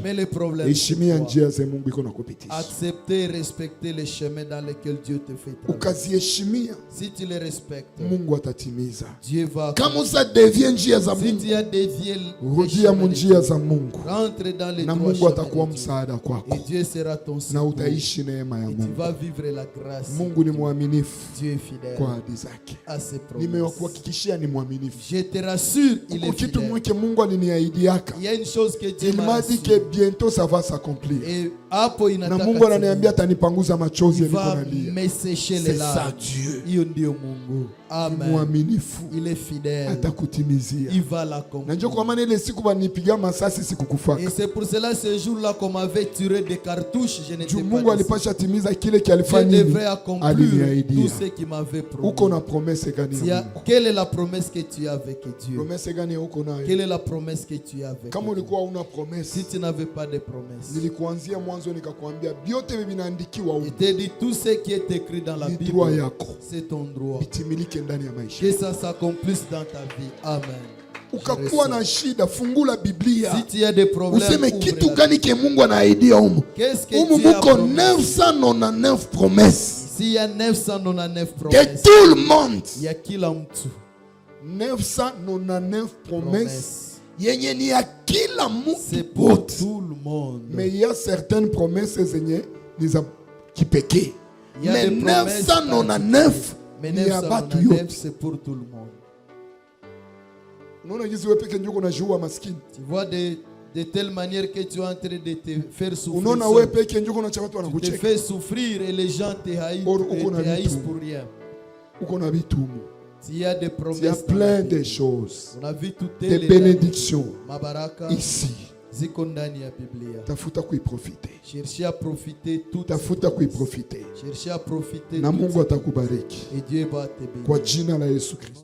Heshimia njia za Mungu iko nakupitisha. Accepter et respecter les chemins dans lesquels Dieu te fait traverser. Ukaziheshimia, si tu les respectes, Mungu atatimiza. Dieu va. Kama usadevie njia za Mungu, si tu as dévié rudia njia za Mungu. Rentre dans les Mungu atakuwa msaada kwako. Et Dieu sera ton secours. Na utaishi neema ya Et tu Mungu. vas vivre la grâce. Mungu ni mwaminifu. Dieu est fidèle. Kwa ahadi zake. À ses promesses. Nimekuhakikishia ni mwaminifu. Je te rassure, il est kitu fidèle. mweke Mungu aliniahidiaka. Il y a une chose que Dieu Il m'a m'a dit que bientôt ça va s'accomplir. Et hapo na Mungu ananiambia atanipanguza machozi niko nalia. C'est ça Dieu. Hiyo ndio Mungu. Amen. Mwaminifu. Il est fidèle. Atakutimizia. Il va l'accomplir. Na njoo kwa maana ile siku banipiga masasi sikukufaka. Et c'est pour cela ce jour-là qu'on m'avait tiré des cartouches, je n'étais pas. Mungu alipasha timiza kile kilifanya. Je devrais accomplir tout ce qu'il m'avait promis. Uko na promesse gani? Quelle est la promesse que tu as avec Dieu? Promesse gani uko nayo? Quelle est la promesse que tu as avec Dieu? Kama ulikuwa una promesse. Si tu n'avais pas de promesse. Nilikuanzia mwanzo nikakwambia vyote vinaandikiwa huko. Je t'ai dit tout ce qui est écrit dans la Bible. C'est ton droit. Bitimilike ndani ya maisha. Que ça s'accomplisse dans ta vie. Amen. Ukakuwa na shida, fungula Biblia. Si tu as des problèmes, useme kitu gani ke Mungu anaidia humu. Humu muko 999 promesses. S'il y a 999 promesses. Que tout le monde. Il y a kila mtu. 999 promesses. Yenye ni ya kila mtu. C'est pour tout le monde. Mais il y a certaines promesses zenye ni za kipekee. Mais 999 mais 999 c'est pour tout le monde. Tu vois de telle manière que tu es en train de te faire souffrir. Tu te fais souffrir et les gens te haïssent pour rien. Il y a des promesses. Il y a plein de choses. On a vu toutes des bénédictions ici. Tafuta kuiprofite. Cherchez à profiter tout. Tafuta kuiprofite. Cherchez à profiter. Na Mungu atakubariki. Et Dieu va te bénir. Kwa jina la Yesu Kristo.